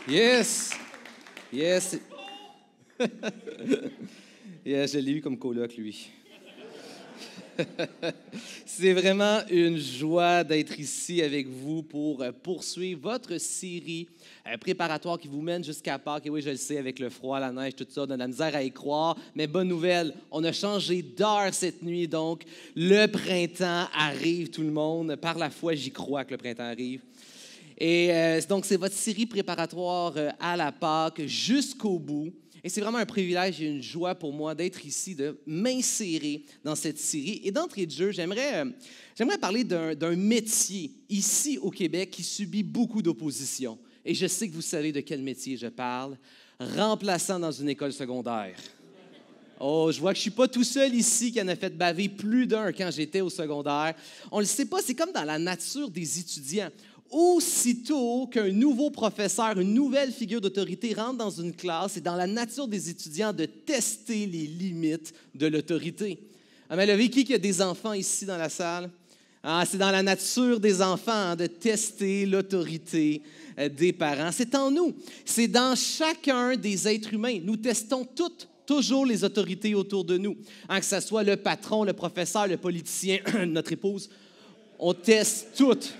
Yes! Yes! Yes, je l'ai eu comme coloc, lui. C'est vraiment une joie d'être ici avec vous pour poursuivre votre série préparatoire qui vous mène jusqu'à Pâques. Et oui, je le sais, avec le froid, la neige, tout ça, on a de la misère à y croire. Mais bonne nouvelle, on a changé d'heure cette nuit, donc le printemps arrive, tout le monde. Par la foi, j'y crois que le printemps arrive. Et donc, c'est votre série préparatoire à la Pâques jusqu'au bout. Et c'est vraiment un privilège et une joie pour moi d'être ici, de m'insérer dans cette série. Et d'entrée de jeu, j'aimerais parler d'un métier ici au Québec qui subit beaucoup d'opposition. Et je sais que vous savez de quel métier je parle. Remplaçant dans une école secondaire. Oh, je vois que je ne suis pas tout seul ici qui en a fait baver plus d'un quand j'étais au secondaire. On ne le sait pas, c'est comme dans la nature des étudiants. Aussitôt qu'un nouveau professeur, une nouvelle figure d'autorité rentre dans une classe, c'est dans la nature des étudiants de tester les limites de l'autorité. Mais qui a des enfants ici dans la salle? C'est dans la nature des enfants de tester l'autorité des parents. C'est en nous. C'est dans chacun des êtres humains. Nous testons toujours les autorités autour de nous. Que ce soit le patron, le professeur, le politicien, notre épouse, on teste toutes.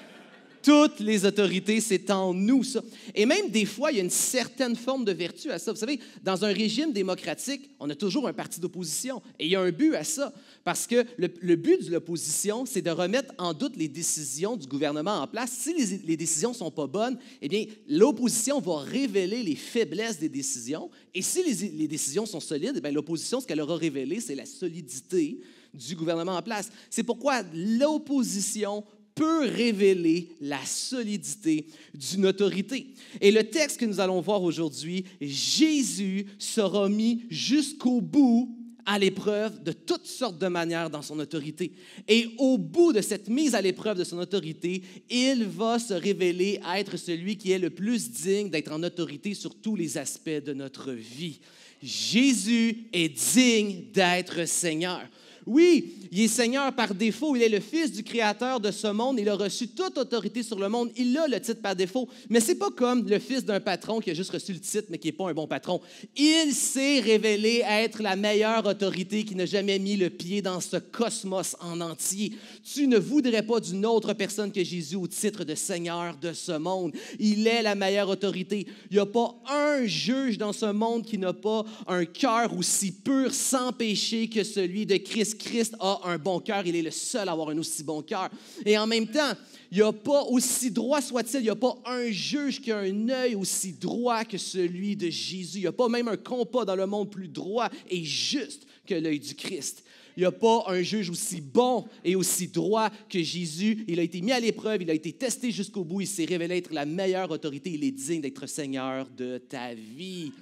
Toutes les autorités, c'est en nous, ça. Et même des fois, il y a une certaine forme de vertu à ça. Vous savez, dans un régime démocratique, on a toujours un parti d'opposition. Et il y a un but à ça. Parce que le but de l'opposition, c'est de remettre en doute les décisions du gouvernement en place. Si les décisions ne sont pas bonnes, eh bien, l'opposition va révéler les faiblesses des décisions. Et si les décisions sont solides, eh bien, l'opposition, ce qu'elle aura révélé, c'est la solidité du gouvernement en place. C'est pourquoi l'opposition peut révéler la solidité d'une autorité. Et le texte que nous allons voir aujourd'hui, Jésus sera mis jusqu'au bout à l'épreuve de toutes sortes de manières dans son autorité. Et au bout de cette mise à l'épreuve de son autorité, il va se révéler être celui qui est le plus digne d'être en autorité sur tous les aspects de notre vie. Jésus est digne d'être Seigneur. Oui, il est Seigneur par défaut, il est le Fils du Créateur de ce monde, il a reçu toute autorité sur le monde, il a le titre par défaut, mais ce n'est pas comme le fils d'un patron qui a juste reçu le titre, mais qui n'est pas un bon patron. Il s'est révélé être la meilleure autorité qui n'a jamais mis le pied dans ce cosmos en entier. Tu ne voudrais pas d'une autre personne que Jésus au titre de Seigneur de ce monde. Il est la meilleure autorité. Il n'y a pas un juge dans ce monde qui n'a pas un cœur aussi pur, sans péché que celui de Christ. Christ a un bon cœur, il est le seul à avoir un aussi bon cœur. Et en même temps, il n'y a pas, aussi droit soit-il, il n'y a pas un juge qui a un œil aussi droit que celui de Jésus. Il n'y a pas même un compas dans le monde plus droit et juste que l'œil du Christ. Il n'y a pas un juge aussi bon et aussi droit que Jésus. Il a été mis à l'épreuve, il a été testé jusqu'au bout, il s'est révélé être la meilleure autorité, il est digne d'être Seigneur de ta vie.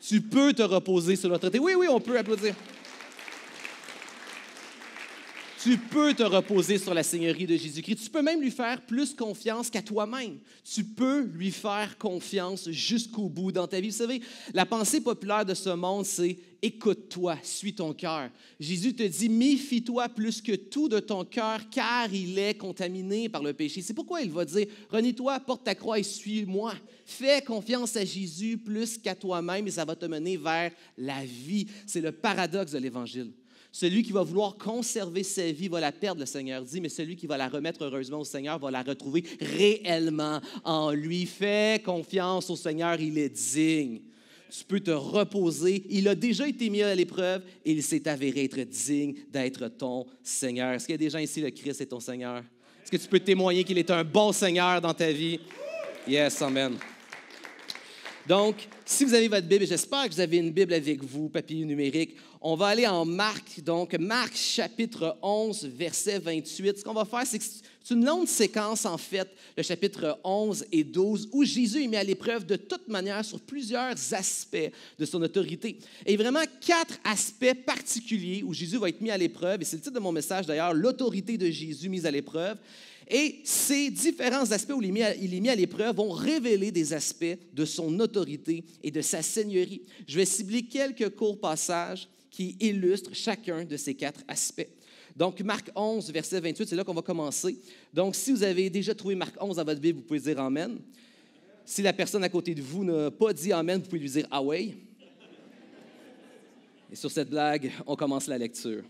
Tu peux te reposer sur l'autorité. Oui, on peut applaudir. Tu peux te reposer sur la Seigneurie de Jésus-Christ. Tu peux même lui faire plus confiance qu'à toi-même. Tu peux lui faire confiance jusqu'au bout dans ta vie. Vous savez, la pensée populaire de ce monde, c'est « écoute-toi, suis ton cœur ». Jésus te dit « méfie-toi plus que tout de ton cœur, car il est contaminé par le péché ». C'est pourquoi il va dire « renie-toi, porte ta croix et suis-moi ». Fais confiance à Jésus plus qu'à toi-même et ça va te mener vers la vie. C'est le paradoxe de l'Évangile. Celui qui va vouloir conserver sa vie va la perdre, le Seigneur dit, mais celui qui va la remettre heureusement au Seigneur va la retrouver réellement en lui. Fais confiance au Seigneur, il est digne. Tu peux te reposer. Il a déjà été mis à l'épreuve et il s'est avéré être digne d'être ton Seigneur. Est-ce qu'il y a des gens ici, le Christ est ton Seigneur? Est-ce que tu peux témoigner qu'il est un bon Seigneur dans ta vie? Yes, amen. Donc, si vous avez votre Bible, et j'espère que vous avez une Bible avec vous, papier numérique, on va aller en Marc. Donc, Marc chapitre 11, verset 28. Ce qu'on va faire, c'est une longue séquence, en fait, le chapitre 11 et 12, où Jésus est mis à l'épreuve de toute manière sur plusieurs aspects de son autorité. Et vraiment, 4 aspects particuliers où Jésus va être mis à l'épreuve, et c'est le titre de mon message d'ailleurs, l'autorité de Jésus mise à l'épreuve. Et ces différents aspects où il est mis à l'épreuve vont révéler des aspects de son autorité et de sa seigneurie. Je vais cibler quelques courts passages qui illustrent chacun de ces 4 aspects. Donc, Marc 11, verset 28, c'est là qu'on va commencer. Donc, si vous avez déjà trouvé Marc 11 dans votre Bible, vous pouvez dire « Amen ». Si la personne à côté de vous n'a pas dit Amen, vous pouvez lui dire « Ah ouais ». Et sur cette blague, on commence la lecture.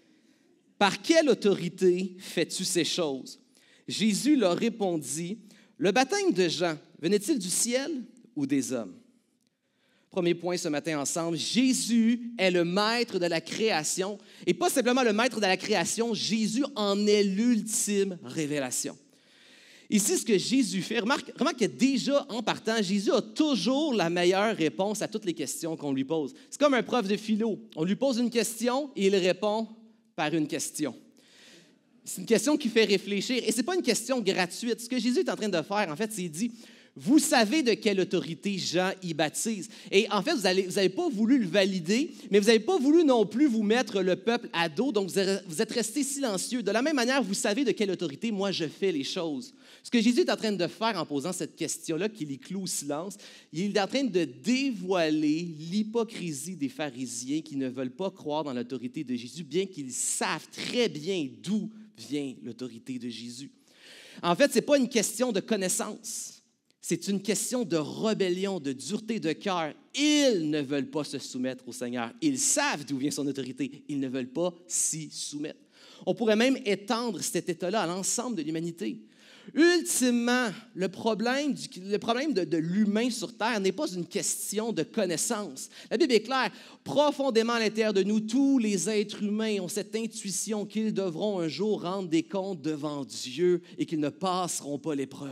« Par quelle autorité fais-tu ces choses? » Jésus leur répondit, « Le baptême de Jean, venait-il du ciel ou des hommes? » Premier point ce matin ensemble, Jésus est le maître de la création. Et pas simplement le maître de la création, Jésus en est l'ultime révélation. Ici, ce que Jésus fait, remarque que déjà en partant, Jésus a toujours la meilleure réponse à toutes les questions qu'on lui pose. C'est comme un prof de philo. On lui pose une question et il répond par une question. C'est une question qui fait réfléchir. Et ce n'est pas une question gratuite. Ce que Jésus est en train de faire, en fait, c'est qu'il dit... Vous savez de quelle autorité Jean y baptise. Et en fait, vous n'avez pas voulu le valider, mais vous n'avez pas voulu non plus vous mettre le peuple à dos, donc vous êtes resté silencieux. De la même manière, vous savez de quelle autorité moi je fais les choses. Ce que Jésus est en train de faire en posant cette question-là, qui les cloue au silence, il est en train de dévoiler l'hypocrisie des pharisiens qui ne veulent pas croire dans l'autorité de Jésus, bien qu'ils savent très bien d'où vient l'autorité de Jésus. En fait, ce n'est pas une question de connaissance. C'est une question de rébellion, de dureté de cœur. Ils ne veulent pas se soumettre au Seigneur. Ils savent d'où vient son autorité. Ils ne veulent pas s'y soumettre. On pourrait même étendre cet état-là à l'ensemble de l'humanité. Ultimement, le problème de l'humain sur Terre n'est pas une question de connaissance. La Bible est claire. Profondément à l'intérieur de nous, tous les êtres humains ont cette intuition qu'ils devront un jour rendre des comptes devant Dieu et qu'ils ne passeront pas l'épreuve.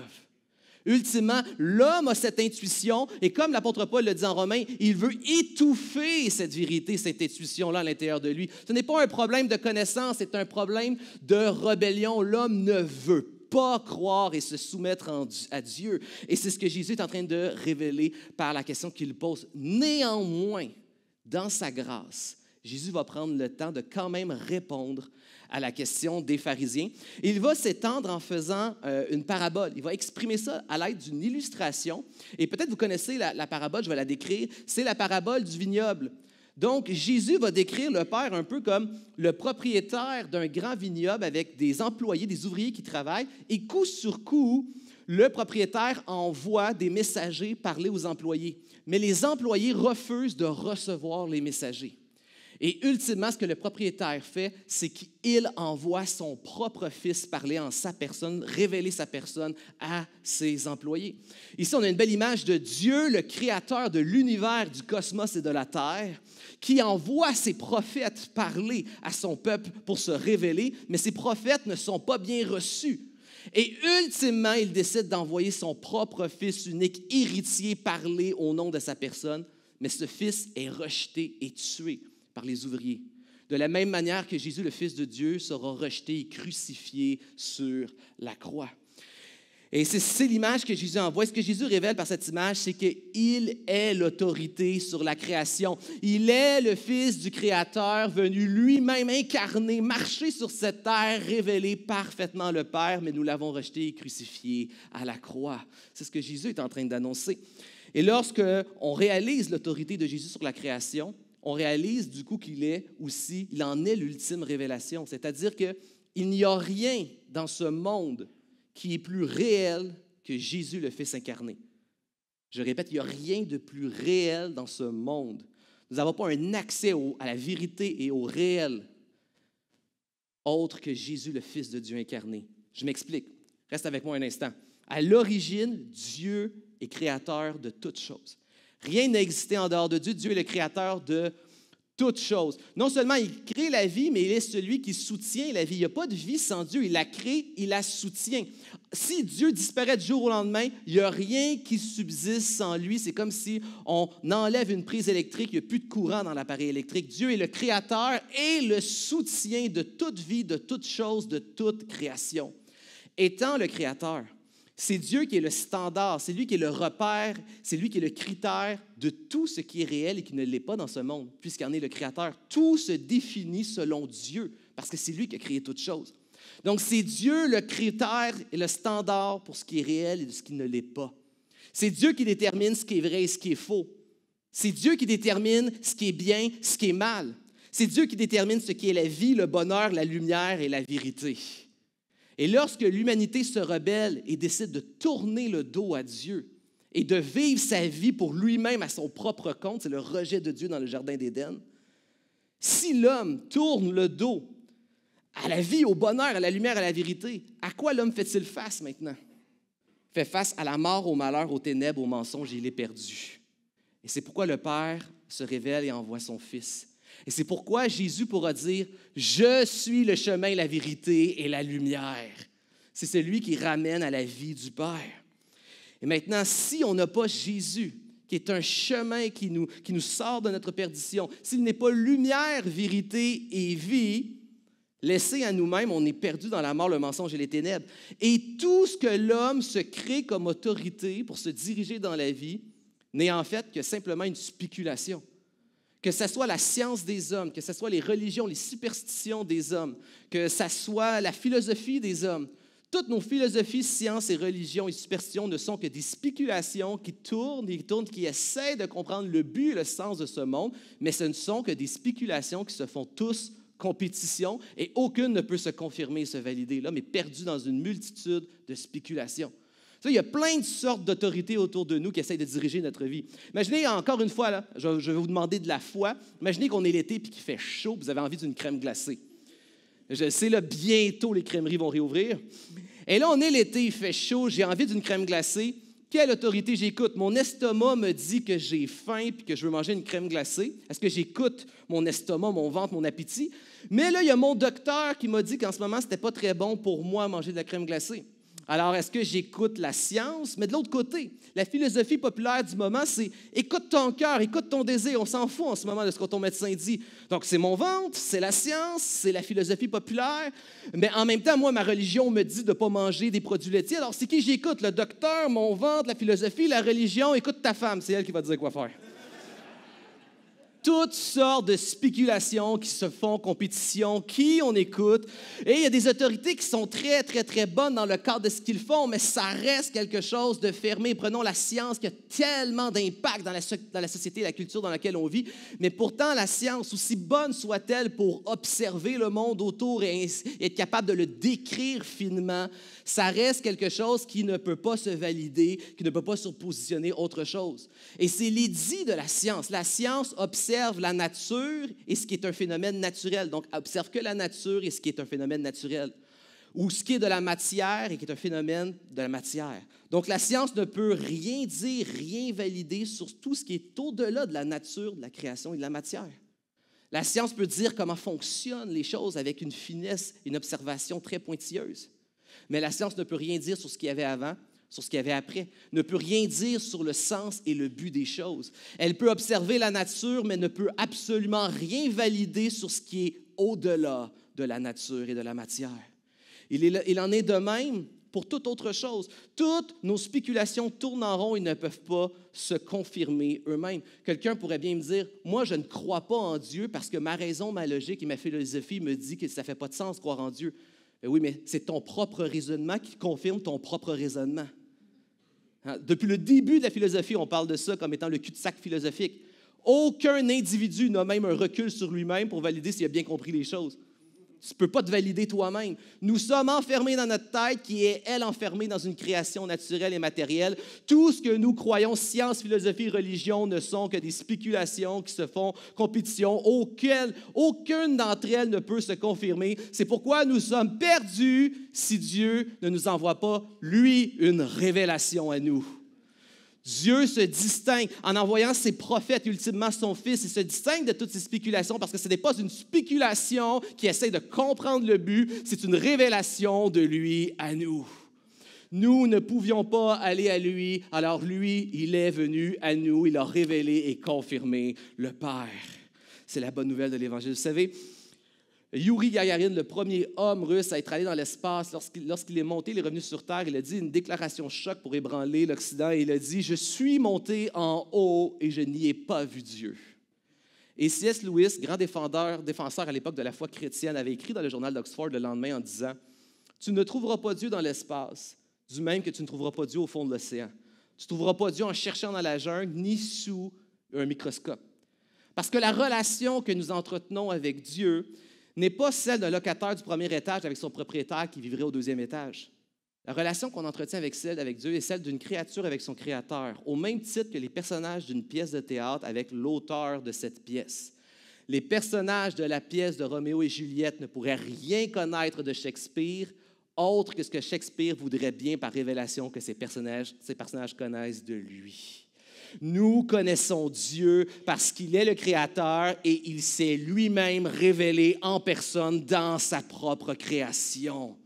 Ultimement, l'homme a cette intuition, et comme l'apôtre Paul le dit en Romains, il veut étouffer cette vérité, cette intuition-là à l'intérieur de lui. Ce n'est pas un problème de connaissance, c'est un problème de rébellion. L'homme ne veut pas croire et se soumettre à Dieu. Et c'est ce que Jésus est en train de révéler par la question qu'il pose. Néanmoins, dans sa grâce, Jésus va prendre le temps de quand même répondre à la question des pharisiens. Et il va s'étendre en faisant une parabole. Il va exprimer ça à l'aide d'une illustration. Et peut-être vous connaissez la parabole, je vais la décrire. C'est la parabole du vignoble. Donc, Jésus va décrire le Père un peu comme le propriétaire d'un grand vignoble avec des employés, des ouvriers qui travaillent. Et coup sur coup, le propriétaire envoie des messagers parler aux employés. Mais les employés refusent de recevoir les messagers. Et ultimement, ce que le propriétaire fait, c'est qu'il envoie son propre fils parler en sa personne, révéler sa personne à ses employés. Ici, on a une belle image de Dieu, le créateur de l'univers, du cosmos et de la terre, qui envoie ses prophètes parler à son peuple pour se révéler, mais ces prophètes ne sont pas bien reçus. Et ultimement, il décide d'envoyer son propre fils unique, héritier, parler au nom de sa personne, mais ce fils est rejeté et tué par les ouvriers. De la même manière que Jésus, le Fils de Dieu, sera rejeté et crucifié sur la croix. Et c'est l'image que Jésus envoie. Ce que Jésus révèle par cette image, c'est qu'il est l'autorité sur la création. Il est le Fils du Créateur, venu lui-même incarner, marcher sur cette terre, révéler parfaitement le Père, mais nous l'avons rejeté et crucifié à la croix. C'est ce que Jésus est en train d'annoncer. Et lorsqu'on réalise l'autorité de Jésus sur la création, on réalise du coup il en est l'ultime révélation. C'est-à-dire qu'il n'y a rien dans ce monde qui est plus réel que Jésus, le Fils incarné. Je répète, il n'y a rien de plus réel dans ce monde. Nous n'avons pas un accès à la vérité et au réel autre que Jésus, le Fils de Dieu incarné. Je m'explique. Reste avec moi un instant. À l'origine, Dieu est créateur de toutes choses. Rien n'a existé en dehors de Dieu. Dieu est le créateur de toutes choses. Non seulement il crée la vie, mais il est celui qui soutient la vie. Il n'y a pas de vie sans Dieu. Il la crée, il la soutient. Si Dieu disparaît du jour au lendemain, il n'y a rien qui subsiste sans lui. C'est comme si on enlève une prise électrique, il n'y a plus de courant dans l'appareil électrique. Dieu est le créateur et le soutien de toute vie, de toute chose, de toute création. Étant le créateur, c'est Dieu qui est le standard, c'est lui qui est le repère, c'est lui qui est le critère de tout ce qui est réel et qui ne l'est pas dans ce monde, puisqu'il en est le créateur. Tout se définit selon Dieu, parce que c'est lui qui a créé toutes choses. Donc, c'est Dieu le critère et le standard pour ce qui est réel et ce qui ne l'est pas. C'est Dieu qui détermine ce qui est vrai et ce qui est faux. C'est Dieu qui détermine ce qui est bien, ce qui est mal. C'est Dieu qui détermine ce qui est la vie, le bonheur, la lumière et la vérité. Et lorsque l'humanité se rebelle et décide de tourner le dos à Dieu et de vivre sa vie pour lui-même à son propre compte, c'est le rejet de Dieu dans le Jardin d'Éden. Si l'homme tourne le dos à la vie, au bonheur, à la lumière, à la vérité, à quoi l'homme fait-il face maintenant? Il fait face à la mort, au malheur, aux ténèbres, au mensonge, et il est perdu. Et c'est pourquoi le Père se révèle et envoie son Fils. Et c'est pourquoi Jésus pourra dire « Je suis le chemin, la vérité et la lumière ». C'est celui qui ramène à la vie du Père. Et maintenant, si on n'a pas Jésus, qui est un chemin qui nous sort de notre perdition, s'il n'est pas lumière, vérité et vie, laissé à nous-mêmes, on est perdu dans la mort, le mensonge et les ténèbres. Et tout ce que l'homme se crée comme autorité pour se diriger dans la vie n'est en fait que simplement une spéculation. Que ce soit la science des hommes, que ce soit les religions, les superstitions des hommes, que ce soit la philosophie des hommes, toutes nos philosophies, sciences et religions et superstitions ne sont que des spéculations qui tournent, qui essaient de comprendre le but et le sens de ce monde, mais ce ne sont que des spéculations qui se font tous compétition et aucune ne peut se confirmer et se valider. L'homme est perdu dans une multitude de spéculations. Il y a plein de sortes d'autorités autour de nous qui essayent de diriger notre vie. Imaginez, encore une fois, là, je vais vous demander de la foi. Imaginez qu'on est l'été et qu'il fait chaud, vous avez envie d'une crème glacée. Je sais, là, bientôt, les crèmeries vont réouvrir. Et là, on est l'été, il fait chaud, j'ai envie d'une crème glacée. Quelle autorité j'écoute? Mon estomac me dit que j'ai faim et que je veux manger une crème glacée. Est-ce que j'écoute mon estomac, mon ventre, mon appétit? Mais là, il y a mon docteur qui m'a dit qu'en ce moment, ce n'était pas très bon pour moi manger de la crème glacée. Alors, est-ce que j'écoute la science? Mais de l'autre côté, la philosophie populaire du moment, c'est écoute ton cœur, écoute ton désir. On s'en fout en ce moment de ce que ton médecin dit. Donc, c'est mon ventre, c'est la science, c'est la philosophie populaire. Mais en même temps, moi, ma religion me dit de ne pas manger des produits laitiers. Alors, c'est qui j'écoute? Le docteur, mon ventre, la philosophie, la religion? Écoute ta femme, c'est elle qui va te dire quoi faire. Toutes sortes de spéculations qui se font compétition, qui on écoute. Et il y a des autorités qui sont très, très, très bonnes dans le cadre de ce qu'ils font, mais ça reste quelque chose de fermé. Prenons la science qui a tellement d'impact dans la société et la culture dans laquelle on vit. Mais pourtant, la science, aussi bonne soit-elle pour observer le monde autour et être capable de le décrire finement, ça reste quelque chose qui ne peut pas se valider, qui ne peut pas surpositionner autre chose. Et c'est l'édit de la science. La science observe la nature et ce qui est un phénomène naturel. Donc, observe que la nature et ce qui est un phénomène naturel. Ou ce qui est de la matière et qui est un phénomène de la matière. Donc, la science ne peut rien dire, rien valider sur tout ce qui est au-delà de la nature, de la création et de la matière. La science peut dire comment fonctionnent les choses avec une finesse, une observation très pointilleuse. Mais la science ne peut rien dire sur ce qu'il y avait avant, sur ce qu'il y avait après, ne peut rien dire sur le sens et le but des choses. Elle peut observer la nature, mais ne peut absolument rien valider sur ce qui est au-delà de la nature et de la matière. Il en est de même pour toute autre chose. Toutes nos spéculations tournent en rond et ne peuvent pas se confirmer eux-mêmes. Quelqu'un pourrait bien me dire, moi, je ne crois pas en Dieu parce que ma raison, ma logique et ma philosophie me disent que ça ne fait pas de sens de croire en Dieu. Oui, mais c'est ton propre raisonnement qui confirme ton propre raisonnement. Depuis le début de la philosophie, on parle de ça comme étant le cul-de-sac philosophique. Aucun individu n'a même un recul sur lui-même pour valider s'il a bien compris les choses. Tu ne peux pas te valider toi-même. Nous sommes enfermés dans notre tête qui est, elle, enfermée dans une création naturelle et matérielle. Tout ce que nous croyons, science, philosophie, religion, ne sont que des spéculations qui se font compétition, aucune d'entre elles ne peut se confirmer. C'est pourquoi nous sommes perdus si Dieu ne nous envoie pas, lui, une révélation à nous. Dieu se distingue en envoyant ses prophètes, ultimement son Fils. Il se distingue de toutes ces spéculations parce que ce n'est pas une spéculation qui essaie de comprendre le but, c'est une révélation de lui à nous. Nous ne pouvions pas aller à lui, alors lui, il est venu à nous, il a révélé et confirmé le Père. C'est la bonne nouvelle de l'Évangile. Vous savez, Yuri Gagarin, le premier homme russe à être allé dans l'espace, lorsqu'il est monté, il est revenu sur Terre, il a dit une déclaration choc pour ébranler l'Occident. Il a dit « Je suis monté en haut et je n'y ai pas vu Dieu ». Et C.S. Lewis, grand défenseur à l'époque de la foi chrétienne, avait écrit dans le journal d'Oxford le lendemain en disant « Tu ne trouveras pas Dieu dans l'espace, du même que tu ne trouveras pas Dieu au fond de l'océan. Tu ne trouveras pas Dieu en cherchant dans la jungle, ni sous un microscope. Parce que la relation que nous entretenons avec Dieu n'est pas celle d'un locataire du premier étage avec son propriétaire qui vivrait au deuxième étage. La relation qu'on entretient avec Dieu est celle d'une créature avec son Créateur, au même titre que les personnages d'une pièce de théâtre avec l'auteur de cette pièce. Les personnages de la pièce de Roméo et Juliette ne pourraient rien connaître de Shakespeare, autre que ce que Shakespeare voudrait bien par révélation que ces personnages connaissent de lui. Nous connaissons Dieu parce qu'il est le Créateur et il s'est lui-même révélé en personne dans sa propre création,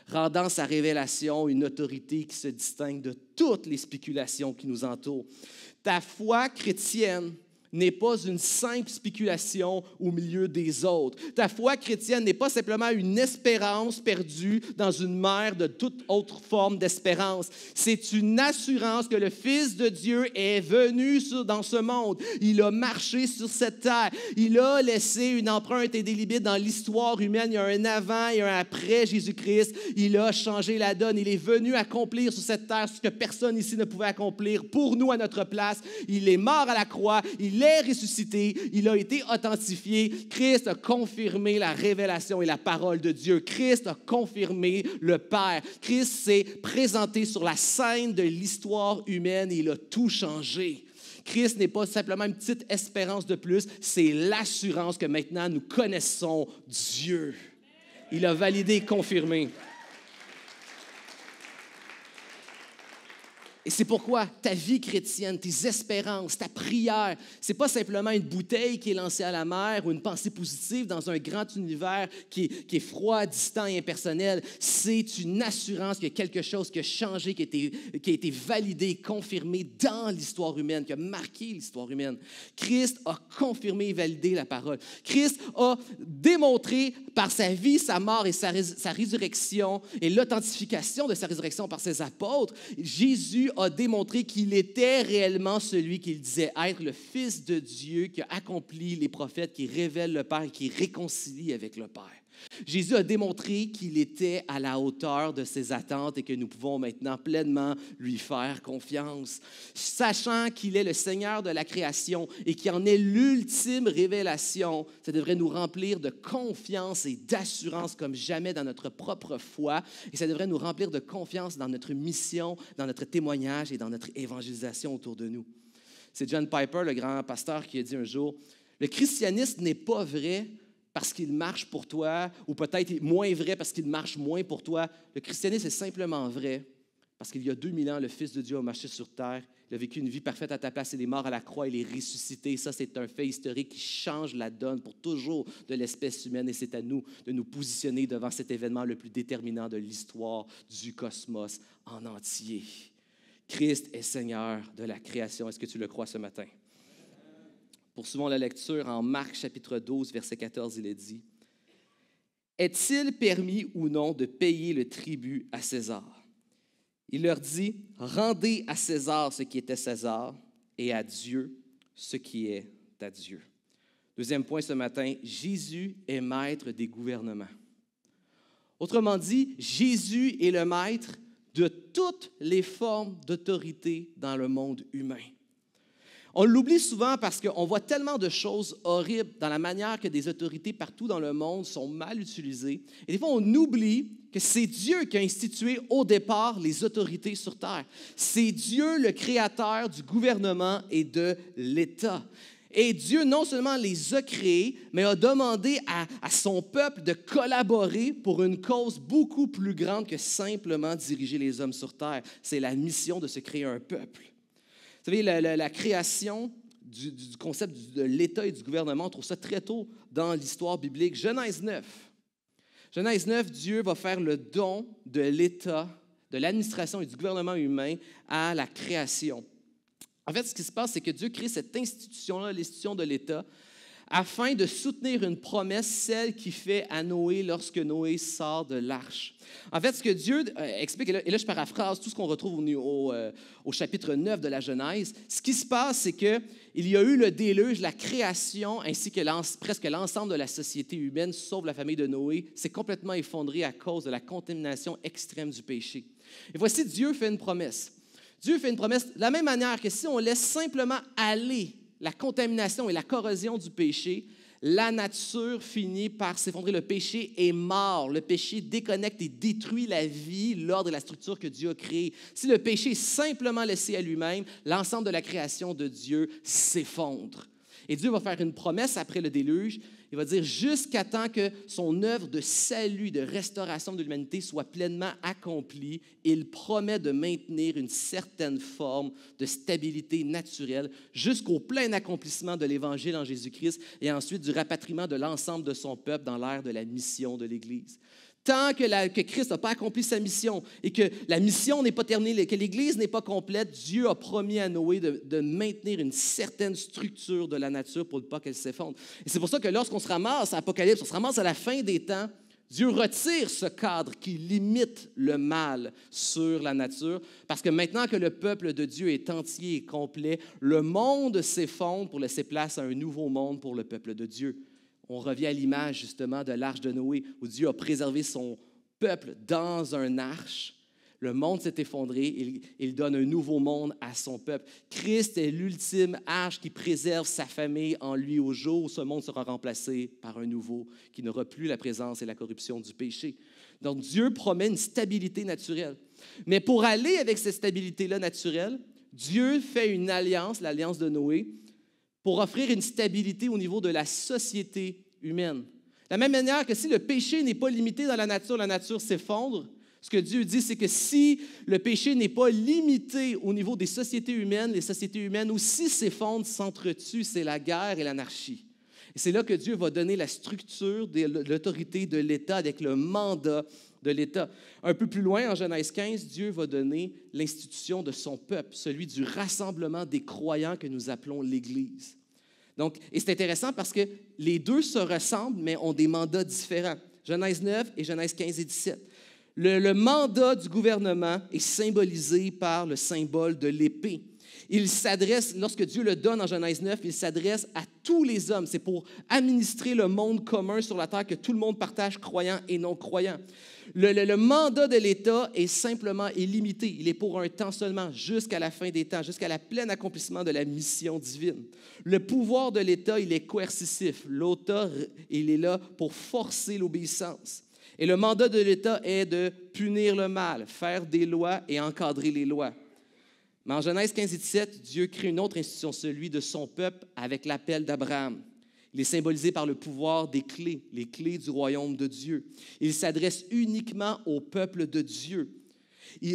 rendant sa révélation une autorité qui se distingue de toutes les spéculations qui nous entourent. Ta foi chrétienne n'est pas une simple spéculation au milieu des autres. Ta foi chrétienne n'est pas simplement une espérance perdue dans une mer de toute autre forme d'espérance. C'est une assurance que le Fils de Dieu est venu dans ce monde. Il a marché sur cette terre. Il a laissé une empreinte indélébile dans l'histoire humaine. Il y a un avant et un après Jésus-Christ. Il a changé la donne. Il est venu accomplir sur cette terre ce que personne ici ne pouvait accomplir pour nous à notre place. Il est mort à la croix. Il est ressuscité, il a été authentifié. Christ a confirmé la révélation et la parole de Dieu. Christ a confirmé le Père. Christ s'est présenté sur la scène de l'histoire humaine et il a tout changé. Christ n'est pas simplement une petite espérance de plus, c'est l'assurance que maintenant nous connaissons Dieu. Il a validé et confirmé. Et c'est pourquoi ta vie chrétienne, tes espérances, ta prière, ce n'est pas simplement une bouteille qui est lancée à la mer ou une pensée positive dans un grand univers qui est froid, distant et impersonnel. C'est une assurance qu'il y a quelque chose qui a changé, qui a été validé, confirmé dans l'histoire humaine, qui a marqué l'histoire humaine. Christ a confirmé et validé la parole. Christ a démontré par sa vie, sa mort et sa résurrection et l'authentification de sa résurrection par ses apôtres, Jésus a démontré qu'il était réellement celui qu'il disait être, le Fils de Dieu qui a accompli les prophètes, qui révèle le Père et qui réconcilie avec le Père. Jésus a démontré qu'il était à la hauteur de ses attentes et que nous pouvons maintenant pleinement lui faire confiance. Sachant qu'il est le Seigneur de la création et qu'il en est l'ultime révélation, ça devrait nous remplir de confiance et d'assurance comme jamais dans notre propre foi et ça devrait nous remplir de confiance dans notre mission, dans notre témoignage et dans notre évangélisation autour de nous. C'est John Piper, le grand pasteur, qui a dit un jour, « Le christianisme n'est pas vrai parce qu'il marche pour toi, ou peut-être moins vrai parce qu'il marche moins pour toi. Le christianisme est simplement vrai parce qu'il y a 2000 ans, le Fils de Dieu a marché sur terre, il a vécu une vie parfaite à ta place, il est mort à la croix, il est ressuscité. Ça, c'est un fait historique qui change la donne pour toujours de l'espèce humaine et c'est à nous de nous positionner devant cet événement le plus déterminant de l'histoire du cosmos en entier. Christ est Seigneur de la création. Est-ce que tu le crois ce matin? Poursuivons la lecture en Marc chapitre 12, verset 14, il est dit « Est-il permis ou non de payer le tribut à César? » Il leur dit « Rendez à César ce qui est à César et à Dieu ce qui est à Dieu. » Deuxième point ce matin, Jésus est maître des gouvernements. Autrement dit, Jésus est le maître de toutes les formes d'autorité dans le monde humain. On l'oublie souvent parce qu'on voit tellement de choses horribles dans la manière que des autorités partout dans le monde sont mal utilisées. Et des fois, on oublie que c'est Dieu qui a institué au départ les autorités sur terre. C'est Dieu le créateur du gouvernement et de l'État. Et Dieu non seulement les a créés, mais a demandé à son peuple de collaborer pour une cause beaucoup plus grande que simplement diriger les hommes sur terre. C'est la mission de se créer un peuple. Vous savez, la création du concept de l'État et du gouvernement, on trouve ça très tôt dans l'histoire biblique. Genèse 9. Genèse 9, Dieu va faire le don de l'État, de l'administration et du gouvernement humain à la création. En fait, ce qui se passe, c'est que Dieu crée cette institution-là, l'institution de l'État, afin de soutenir une promesse, celle qu'il fait à Noé lorsque Noé sort de l'arche. En fait, ce que Dieu explique, et là je paraphrase tout ce qu'on retrouve au chapitre 9 de la Genèse, ce qui se passe, c'est qu'il y a eu le déluge, la création, ainsi que presque l'ensemble de la société humaine, sauf la famille de Noé, s'est complètement effondrée à cause de la contamination extrême du péché. Et voici, Dieu fait une promesse. Dieu fait une promesse de la même manière que si on laisse simplement aller la contamination et la corrosion du péché, la nature finit par s'effondrer. Le péché est mort. Le péché déconnecte et détruit la vie, l'ordre et la structure que Dieu a créée. Si le péché est simplement laissé à lui-même, l'ensemble de la création de Dieu s'effondre. Et Dieu va faire une promesse après le déluge. Il va dire jusqu'à temps que son œuvre de salut, de restauration de l'humanité soit pleinement accomplie, il promet de maintenir une certaine forme de stabilité naturelle jusqu'au plein accomplissement de l'Évangile en Jésus-Christ et ensuite du rapatriement de l'ensemble de son peuple dans l'ère de la mission de l'Église. Tant que Christ n'a pas accompli sa mission et que la mission n'est pas terminée, que l'Église n'est pas complète, Dieu a promis à Noé de maintenir une certaine structure de la nature pour ne pas qu'elle s'effondre. Et c'est pour ça que lorsqu'on se ramasse à Apocalypse, on se ramasse à la fin des temps, Dieu retire ce cadre qui limite le mal sur la nature, parce que maintenant que le peuple de Dieu est entier et complet, le monde s'effondre pour laisser place à un nouveau monde pour le peuple de Dieu. On revient à l'image justement de l'arche de Noé, où Dieu a préservé son peuple dans un arche. Le monde s'est effondré, il donne un nouveau monde à son peuple. Christ est l'ultime arche qui préserve sa famille en lui au jour où ce monde sera remplacé par un nouveau qui n'aura plus la présence et la corruption du péché. Donc Dieu promet une stabilité naturelle. Mais pour aller avec cette stabilité-là naturelle, Dieu fait une alliance, l'alliance de Noé, pour offrir une stabilité au niveau de la société humaine. De la même manière que si le péché n'est pas limité dans la nature s'effondre. Ce que Dieu dit, c'est que si le péché n'est pas limité au niveau des sociétés humaines, les sociétés humaines aussi s'effondrent, s'entretuent, c'est la guerre et l'anarchie. Et c'est là que Dieu va donner la structure de l'autorité de l'État avec le mandat de l'État. Un peu plus loin, en Genèse 15, Dieu va donner l'institution de son peuple, celui du rassemblement des croyants que nous appelons l'Église. Donc, et c'est intéressant parce que les deux se ressemblent, mais ont des mandats différents. Genèse 9 et Genèse 15 et 17. Le mandat du gouvernement est symbolisé par le symbole de l'épée. Il s'adresse, lorsque Dieu le donne en Genèse 9, il s'adresse à tous les hommes. C'est pour administrer le monde commun sur la terre que tout le monde partage, croyants et non-croyants. Le mandat de l'État est simplement illimité. Il est pour un temps seulement, jusqu'à la fin des temps, jusqu'à la pleine accomplissement de la mission divine. Le pouvoir de l'État, il est coercitif. L'État, il est là pour forcer l'obéissance. Et le mandat de l'État est de punir le mal, faire des lois et encadrer les lois. Mais en Genèse 15 et 17, Dieu crée une autre institution, celui de son peuple, avec l'appel d'Abraham. Il est symbolisé par le pouvoir des clés, les clés du royaume de Dieu. Il s'adresse uniquement au peuple de Dieu.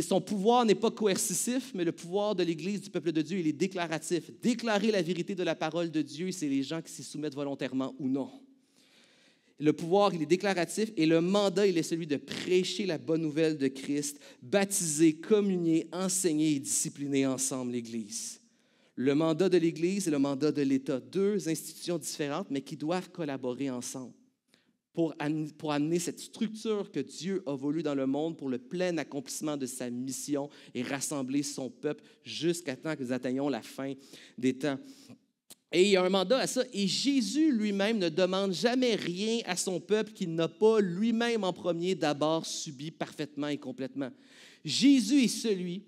Son pouvoir n'est pas coercitif, mais le pouvoir de l'Église du peuple de Dieu, il est déclaratif. Déclarer la vérité de la parole de Dieu, c'est les gens qui s'y soumettent volontairement ou non. Le pouvoir, il est déclaratif et le mandat, il est celui de prêcher la bonne nouvelle de Christ, baptiser, communier, enseigner et discipliner ensemble l'Église. Le mandat de l'Église et le mandat de l'État, deux institutions différentes, mais qui doivent collaborer ensemble pour amener cette structure que Dieu a voulu dans le monde pour le plein accomplissement de sa mission et rassembler son peuple jusqu'à temps que nous atteignions la fin des temps. Et il y a un mandat à ça. Et Jésus lui-même ne demande jamais rien à son peuple qu'il n'a pas lui-même en premier d'abord subi parfaitement et complètement. Jésus est celui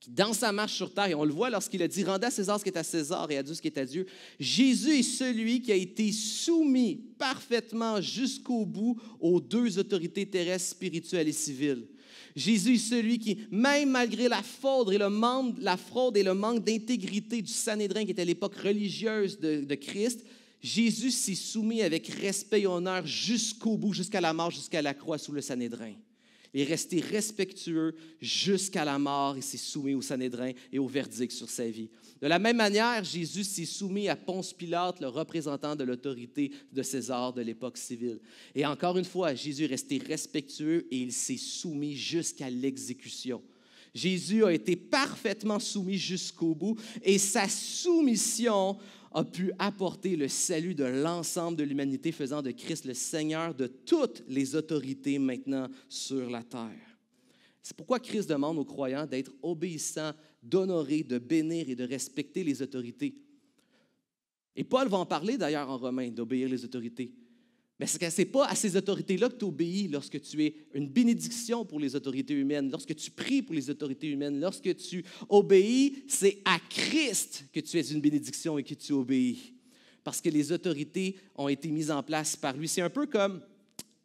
qui, dans sa marche sur terre, et on le voit lorsqu'il a dit « Rendez à César ce qui est à César et à Dieu ce qui est à Dieu », Jésus est celui qui a été soumis parfaitement jusqu'au bout aux deux autorités terrestres, spirituelles et civiles. Jésus est celui qui, même malgré la fraude et le manque d'intégrité du Sanhédrin, qui était à l'époque religieuse de Christ, Jésus s'est soumis avec respect et honneur jusqu'au bout, jusqu'à la mort, jusqu'à la croix sous le Sanhédrin. Il est resté respectueux jusqu'à la mort et s'est soumis au Sanhédrin et au verdict sur sa vie. De la même manière, Jésus s'est soumis à Ponce Pilate, le représentant de l'autorité de César de l'époque civile. Et encore une fois, Jésus est resté respectueux et il s'est soumis jusqu'à l'exécution. Jésus a été parfaitement soumis jusqu'au bout et sa soumission a pu apporter le salut de l'ensemble de l'humanité, faisant de Christ le Seigneur de toutes les autorités maintenant sur la terre. C'est pourquoi Christ demande aux croyants d'être obéissants, d'honorer, de bénir et de respecter les autorités. Et Paul va en parler d'ailleurs en Romains, d'obéir les autorités. Mais ce n'est pas à ces autorités-là que tu obéis lorsque tu es une bénédiction pour les autorités humaines, lorsque tu pries pour les autorités humaines, lorsque tu obéis, c'est à Christ que tu es une bénédiction et que tu obéis. parce que les autorités ont été mises en place par lui. C'est un peu comme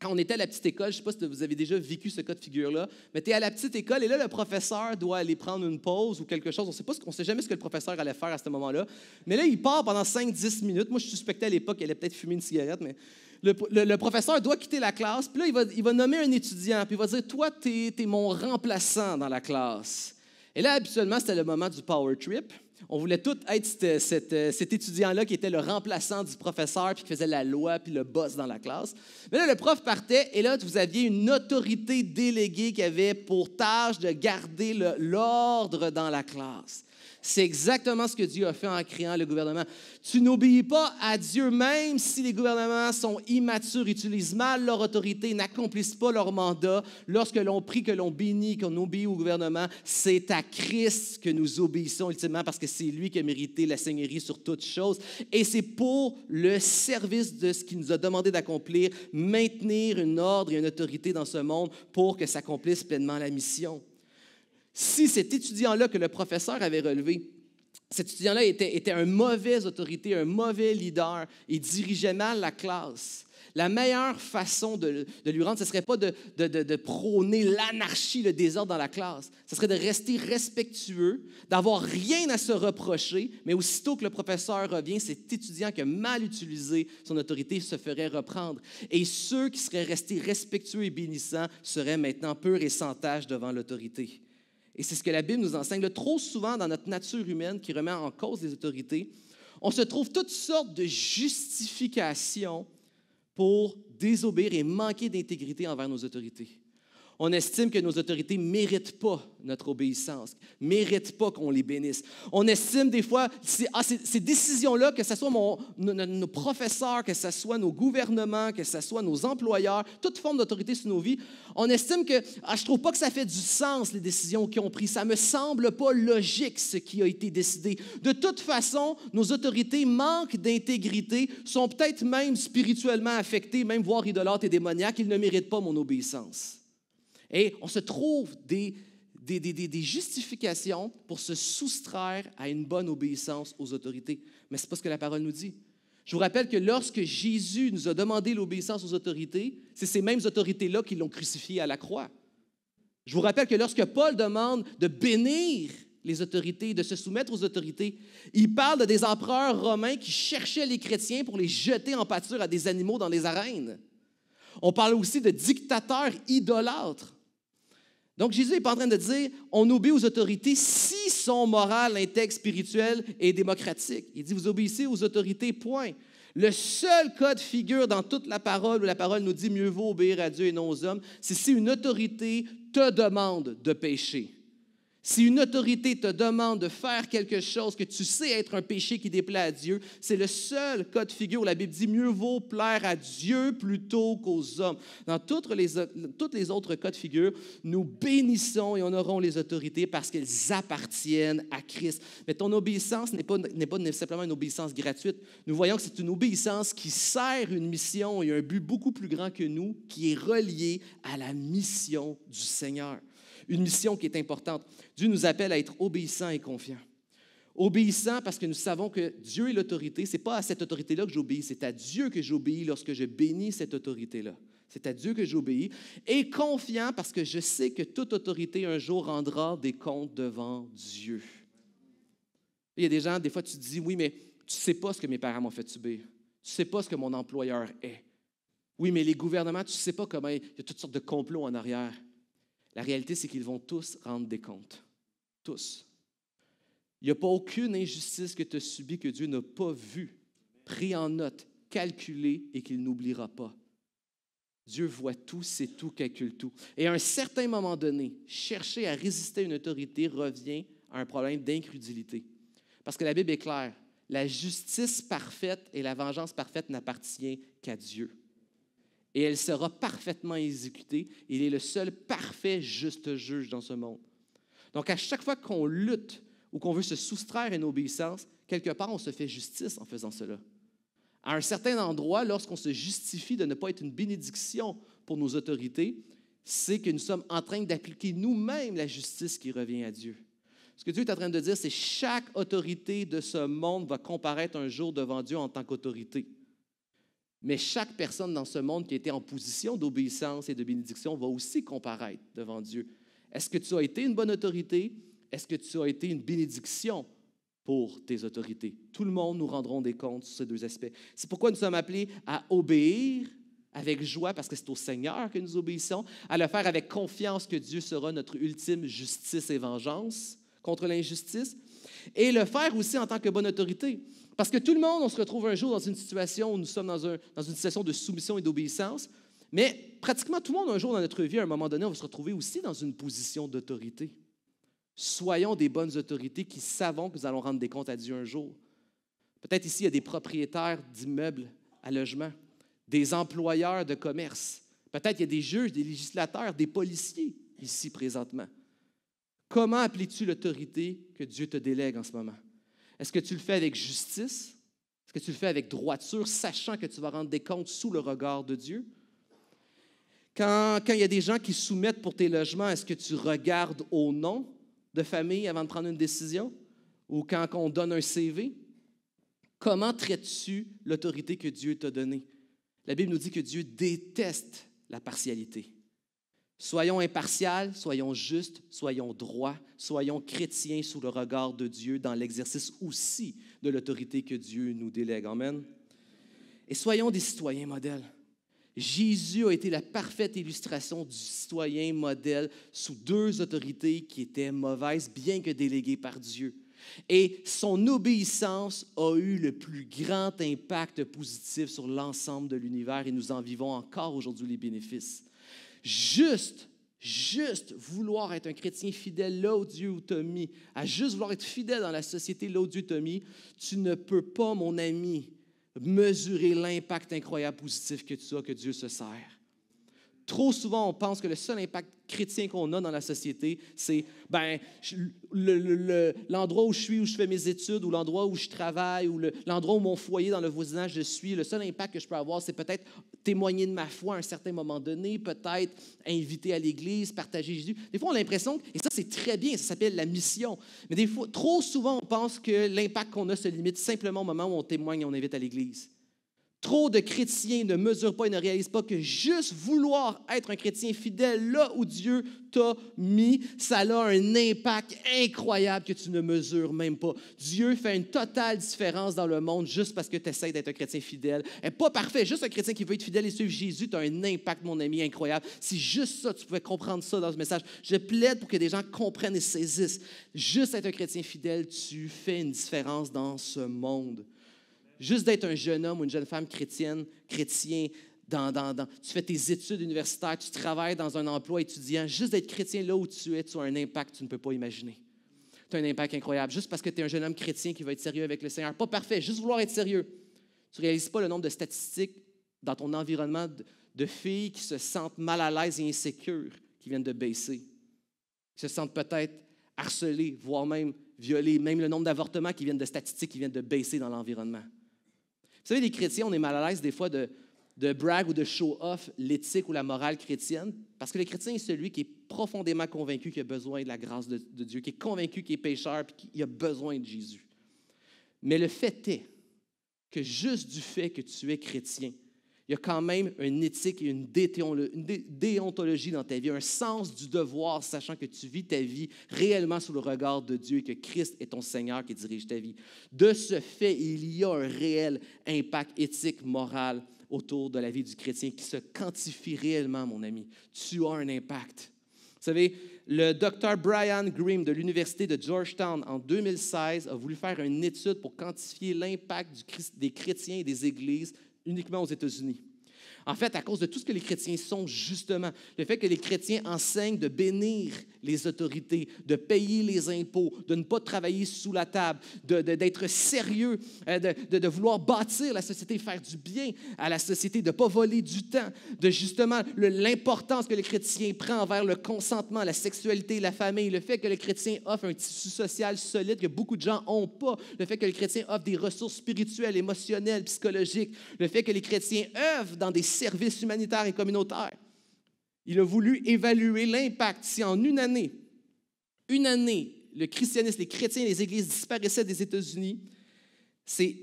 quand on était à la petite école, je ne sais pas si vous avez déjà vécu ce cas de figure-là, mais tu es à la petite école et là, le professeur doit aller prendre une pause ou quelque chose. On ne sait jamais ce que le professeur allait faire à ce moment-là. Mais là, il part pendant 5-10 minutes. Moi, je suspectais à l'époque qu'il allait peut-être fumer une cigarette, mais le professeur doit quitter la classe. Puis là, il va nommer un étudiant, puis il va dire, « Toi, tu es mon remplaçant dans la classe. » Et là, habituellement, c'était le moment du power trip. On voulait tous être cet étudiant-là qui était le remplaçant du professeur puis qui faisait la loi puis le boss dans la classe. Mais là, le prof partait et là, vous aviez une autorité déléguée qui avait pour tâche de garder l'ordre dans la classe. C'est exactement ce que Dieu a fait en créant le gouvernement. Tu n'obéis pas à Dieu même si les gouvernements sont immatures, utilisent mal leur autorité, n'accomplissent pas leur mandat. Lorsque l'on prie, que l'on bénit, qu'on obéit au gouvernement, c'est à Christ que nous obéissons ultimement parce que c'est lui qui a mérité la seigneurie sur toutes choses. Et c'est pour le service de ce qu'il nous a demandé d'accomplir, maintenir un ordre et une autorité dans ce monde pour que s'accomplisse pleinement la mission. Si cet étudiant-là que le professeur avait relevé, cet étudiant-là était un mauvais autorité, un mauvais leader, il dirigeait mal la classe, la meilleure façon de lui rendre, ce ne serait pas de prôner l'anarchie, le désordre dans la classe. Ce serait de rester respectueux, d'avoir rien à se reprocher, mais aussitôt que le professeur revient, cet étudiant qui a mal utilisé son autorité se ferait reprendre. Et ceux qui seraient restés respectueux et bénissants seraient maintenant purs et sans tache devant l'autorité. Et c'est ce que la Bible nous enseigne. Trop souvent, dans notre nature humaine qui remet en cause les autorités, on se trouve toutes sortes de justifications pour désobéir et manquer d'intégrité envers nos autorités. On estime que nos autorités ne méritent pas notre obéissance, ne méritent pas qu'on les bénisse. On estime des fois, ces décisions-là, que ce soit nos professeurs, que ce soit nos gouvernements, que ce soit nos employeurs, toute forme d'autorité sur nos vies, on estime que je ne trouve pas que ça fait du sens, les décisions qu'ils ont prises. Ça ne me semble pas logique, ce qui a été décidé. De toute façon, nos autorités manquent d'intégrité, sont peut-être même spirituellement affectées, même voire idolâtres et démoniaques. Ils ne méritent pas mon obéissance. Et on se trouve des justifications pour se soustraire à une bonne obéissance aux autorités. Mais ce n'est pas ce que la parole nous dit. Je vous rappelle que lorsque Jésus nous a demandé l'obéissance aux autorités, c'est ces mêmes autorités-là qui l'ont crucifié à la croix. Je vous rappelle que lorsque Paul demande de bénir les autorités, de se soumettre aux autorités, il parle des empereurs romains qui cherchaient les chrétiens pour les jeter en pâture à des animaux dans les arènes. On parle aussi de dictateurs idolâtres. Donc, Jésus n'est pas en train de dire on obéit aux autorités si sont morales, intègres, spirituelles et démocratiques. Il dit vous obéissez aux autorités, point. Le seul cas de figure dans toute la parole où la parole nous dit mieux vaut obéir à Dieu et non aux hommes, c'est si une autorité te demande de pécher. Si une autorité te demande de faire quelque chose que tu sais être un péché qui déplaît à Dieu, c'est le seul cas de figure où la Bible dit mieux vaut plaire à Dieu plutôt qu'aux hommes. Dans tous les autres cas de figure, nous bénissons et honorons les autorités parce qu'elles appartiennent à Christ. Mais ton obéissance n'est pas simplement une obéissance gratuite. Nous voyons que c'est une obéissance qui sert une mission et un but beaucoup plus grand que nous, qui est relié à la mission du Seigneur. Une mission qui est importante. Dieu nous appelle à être obéissants et confiants. Obéissants parce que nous savons que Dieu est l'autorité. Ce n'est pas à cette autorité-là que j'obéis, c'est à Dieu que j'obéis lorsque je bénis cette autorité-là. C'est à Dieu que j'obéis. Et confiant parce que je sais que toute autorité un jour rendra des comptes devant Dieu. Il y a des gens, des fois tu te dis, oui, mais tu ne sais pas ce que mes parents m'ont fait subir. Tu ne sais pas ce que mon employeur est. Oui, mais les gouvernements, tu ne sais pas comment il y a toutes sortes de complots en arrière. La réalité, c'est qu'ils vont tous rendre des comptes. Tous. Il n'y a pas aucune injustice que tu as subie que Dieu n'a pas vue, pris en note, calculée et qu'il n'oubliera pas. Dieu voit tout, sait tout, calcule tout. Et à un certain moment donné, chercher à résister à une autorité revient à un problème d'incrédulité. Parce que la Bible est claire, la justice parfaite et la vengeance parfaite n'appartiennent qu'à Dieu. Et elle sera parfaitement exécutée. Il est le seul parfait juste juge dans ce monde. Donc, à chaque fois qu'on lutte ou qu'on veut se soustraire à une obéissance, quelque part, on se fait justice en faisant cela. À un certain endroit, lorsqu'on se justifie de ne pas être une bénédiction pour nos autorités, c'est que nous sommes en train d'appliquer nous-mêmes la justice qui revient à Dieu. Ce que Dieu est en train de dire, c'est que chaque autorité de ce monde va comparaître un jour devant Dieu en tant qu'autorité. Mais chaque personne dans ce monde qui était en position d'obéissance et de bénédiction va aussi comparaître devant Dieu. Est-ce que tu as été une bonne autorité? Est-ce que tu as été une bénédiction pour tes autorités? Tout le monde nous rendront des comptes sur ces deux aspects. C'est pourquoi nous sommes appelés à obéir avec joie, parce que c'est au Seigneur que nous obéissons, à le faire avec confiance que Dieu sera notre ultime justice et vengeance contre l'injustice, et le faire aussi en tant que bonne autorité. Parce que tout le monde, on se retrouve un jour dans une situation où nous sommes dans une situation de soumission et d'obéissance, mais pratiquement tout le monde, un jour dans notre vie, à un moment donné, on va se retrouver aussi dans une position d'autorité. Soyons des bonnes autorités qui savons que nous allons rendre des comptes à Dieu un jour. Peut-être ici, il y a des propriétaires d'immeubles à logement, des employeurs de commerce. Peut-être il y a des juges, des législateurs, des policiers ici présentement. Comment appliques-tu l'autorité que Dieu te délègue en ce moment? Est-ce que tu le fais avec justice? Est-ce que tu le fais avec droiture, sachant que tu vas rendre des comptes sous le regard de Dieu? Quand il y a des gens qui soumettent pour tes logements, est-ce que tu regardes au nom de famille avant de prendre une décision? Ou quand on donne un CV? Comment traites-tu l'autorité que Dieu t'a donnée? La Bible nous dit que Dieu déteste la partialité. Soyons impartials, soyons justes, soyons droits, soyons chrétiens sous le regard de Dieu dans l'exercice aussi de l'autorité que Dieu nous délègue. Amen. Et soyons des citoyens modèles. Jésus a été la parfaite illustration du citoyen modèle sous deux autorités qui étaient mauvaises, bien que déléguées par Dieu. Et son obéissance a eu le plus grand impact positif sur l'ensemble de l'univers et nous en vivons encore aujourd'hui les bénéfices. Juste vouloir être un chrétien fidèle là où Dieu t'a mis, à juste vouloir être fidèle dans la société là où Dieu t'a mis, tu ne peux pas, mon ami, mesurer l'impact incroyable positif que tu as, que Dieu se sert. Trop souvent, on pense que le seul impact chrétien qu'on a dans la société, c'est l'endroit où je suis, où je fais mes études, ou l'endroit où je travaille, ou l'endroit où mon foyer dans le voisinage je suis. Le seul impact que je peux avoir, c'est peut-être témoigner de ma foi à un certain moment donné, peut-être inviter à l'église, partager Jésus. Des fois, on a l'impression, et ça c'est très bien, ça s'appelle la mission, mais des fois, trop souvent, on pense que l'impact qu'on a se limite simplement au moment où on témoigne et on invite à l'église. Trop de chrétiens ne mesurent pas et ne réalisent pas que juste vouloir être un chrétien fidèle là où Dieu t'a mis, ça a un impact incroyable que tu ne mesures même pas. Dieu fait une totale différence dans le monde juste parce que tu essaies d'être un chrétien fidèle. Et pas parfait, juste un chrétien qui veut être fidèle et suivre Jésus, tu as un impact, mon ami, incroyable. Si juste ça, tu pouvais comprendre ça dans ce message, je plaide pour que des gens comprennent et saisissent. Juste être un chrétien fidèle, tu fais une différence dans ce monde. Juste d'être un jeune homme ou une jeune femme chrétien, tu fais tes études universitaires, tu travailles dans un emploi étudiant, juste d'être chrétien là où tu es, tu as un impact que tu ne peux pas imaginer. Tu as un impact incroyable, juste parce que tu es un jeune homme chrétien qui va être sérieux avec le Seigneur. Pas parfait, juste vouloir être sérieux. Tu ne réalises pas le nombre de statistiques dans ton environnement de filles qui se sentent mal à l'aise et insécures, qui viennent de baisser, qui se sentent peut-être harcelées, voire même violées, même le nombre d'avortements qui viennent de statistiques qui viennent de baisser dans l'environnement. Vous savez, les chrétiens, on est mal à l'aise des fois de brag ou de show-off l'éthique ou la morale chrétienne, parce que le chrétien est celui qui est profondément convaincu qu'il a besoin de la grâce de Dieu, qui est convaincu qu'il est pécheur et qu'il a besoin de Jésus. Mais le fait est que juste du fait que tu es chrétien, il y a quand même une éthique et une déontologie dans ta vie, un sens du devoir, sachant que tu vis ta vie réellement sous le regard de Dieu et que Christ est ton Seigneur qui dirige ta vie. De ce fait, il y a un réel impact éthique, moral autour de la vie du chrétien qui se quantifie réellement, mon ami. Tu as un impact. Vous savez, le docteur Brian Greene de l'Université de Georgetown, en 2016, a voulu faire une étude pour quantifier l'impact des chrétiens et des églises uniquement aux États-Unis. En fait, à cause de tout ce que les chrétiens sont, justement, le fait que les chrétiens enseignent de bénir les autorités, de payer les impôts, de ne pas travailler sous la table, d'être sérieux, de vouloir bâtir la société, faire du bien à la société, de ne pas voler du temps, de justement l'importance que les chrétiens prennent envers le consentement, la sexualité, la famille, le fait que les chrétiens offrent un tissu social solide que beaucoup de gens n'ont pas, le fait que les chrétiens offrent des ressources spirituelles, émotionnelles, psychologiques, le fait que les chrétiens œuvrent dans des services humanitaires et communautaires. Il a voulu évaluer l'impact si en une année, le christianisme, les chrétiens, les églises disparaissaient des États-Unis, c'est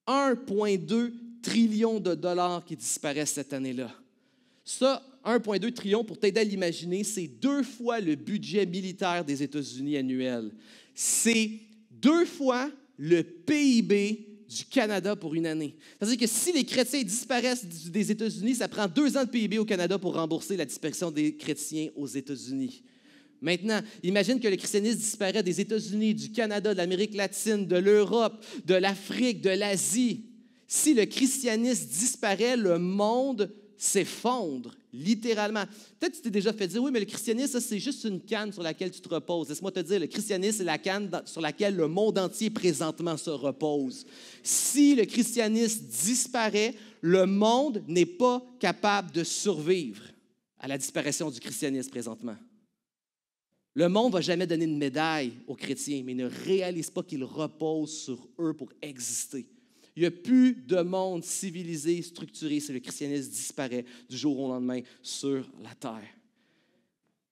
1,2 trillion de dollars qui disparaissent cette année-là. Ça, 1,2 trillion, pour t'aider à l'imaginer, c'est 2 fois le budget militaire des États-Unis annuel. C'est 2 fois le PIB du Canada pour une année. C'est-à-dire que si les chrétiens disparaissent des États-Unis, ça prend 2 ans de PIB au Canada pour rembourser la disparition des chrétiens aux États-Unis. Maintenant, imagine que le christianisme disparaît des États-Unis, du Canada, de l'Amérique latine, de l'Europe, de l'Afrique, de l'Asie. Si le christianisme disparaît, le monde s'effondre, littéralement. Peut-être que tu t'es déjà fait dire, oui, mais le christianisme, ça, c'est juste une canne sur laquelle tu te reposes. Laisse-moi te dire, le christianisme, c'est la canne sur laquelle le monde entier présentement se repose. Si le christianisme disparaît, le monde n'est pas capable de survivre à la disparition du christianisme présentement. Le monde ne va jamais donner une médaille aux chrétiens, mais ne réalise pas qu'ils reposent sur eux pour exister. Il n'y a plus de monde civilisé, structuré si le christianisme disparaît du jour au lendemain sur la terre.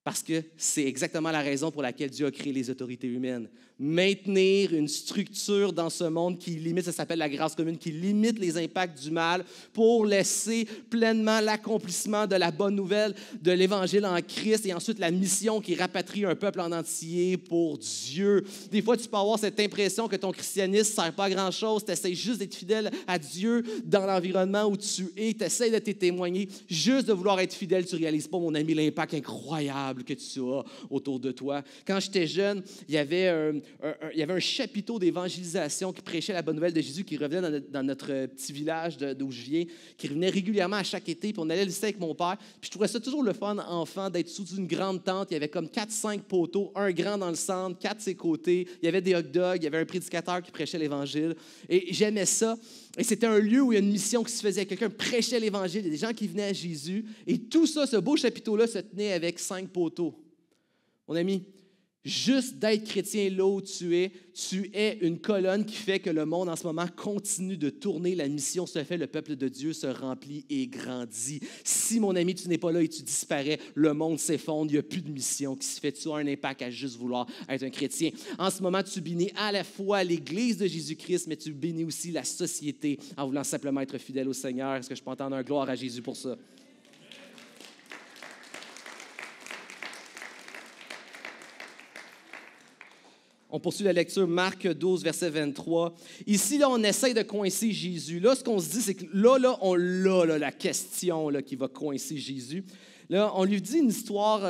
Parce que c'est exactement la raison pour laquelle Dieu a créé les autorités humaines. Maintenir une structure dans ce monde qui limite, ça s'appelle la grâce commune, qui limite les impacts du mal pour laisser pleinement l'accomplissement de la bonne nouvelle de l'Évangile en Christ et ensuite la mission qui rapatrie un peuple en entier pour Dieu. Des fois, tu peux avoir cette impression que ton christianisme ne sert pas à grand-chose, tu essaies juste d'être fidèle à Dieu dans l'environnement où tu es, tu essaies de te témoigner, juste de vouloir être fidèle, tu ne réalises pas, mon ami, l'impact incroyable que tu as autour de toi. Quand j'étais jeune, il y avait un chapiteau d'évangélisation qui prêchait la bonne nouvelle de Jésus qui revenait dans notre petit village d'où je viens, qui revenait régulièrement à chaque été, puis on allait le visiter avec mon père. Puis je trouvais ça toujours le fun, enfant, d'être sous une grande tente. Il y avait comme 4-5 poteaux, un grand dans le centre, 4 de ses côtés. Il y avait des hot dogs, il y avait un prédicateur qui prêchait l'Évangile. Et j'aimais ça. Et c'était un lieu où il y a une mission qui se faisait. Quelqu'un prêchait l'Évangile, il y a des gens qui venaient à Jésus. Et tout ça, ce beau chapiteau-là, se tenait avec 5 poteaux. Mon ami, juste d'être chrétien là où tu es une colonne qui fait que le monde en ce moment continue de tourner, la mission se fait, le peuple de Dieu se remplit et grandit. Si, mon ami, tu n'es pas là et tu disparais, le monde s'effondre, il n'y a plus de mission qui se fait. Tu as un impact à juste vouloir être un chrétien. En ce moment, tu bénis à la fois l'Église de Jésus-Christ, mais tu bénis aussi la société en voulant simplement être fidèle au Seigneur. Est-ce que je peux entendre un gloire à Jésus pour ça? On poursuit la lecture, Marc 12, verset 23. Ici, là, on essaie de coincer Jésus. Là, ce qu'on se dit, c'est que on a la question là, qui va coincer Jésus. Là, on lui dit une histoire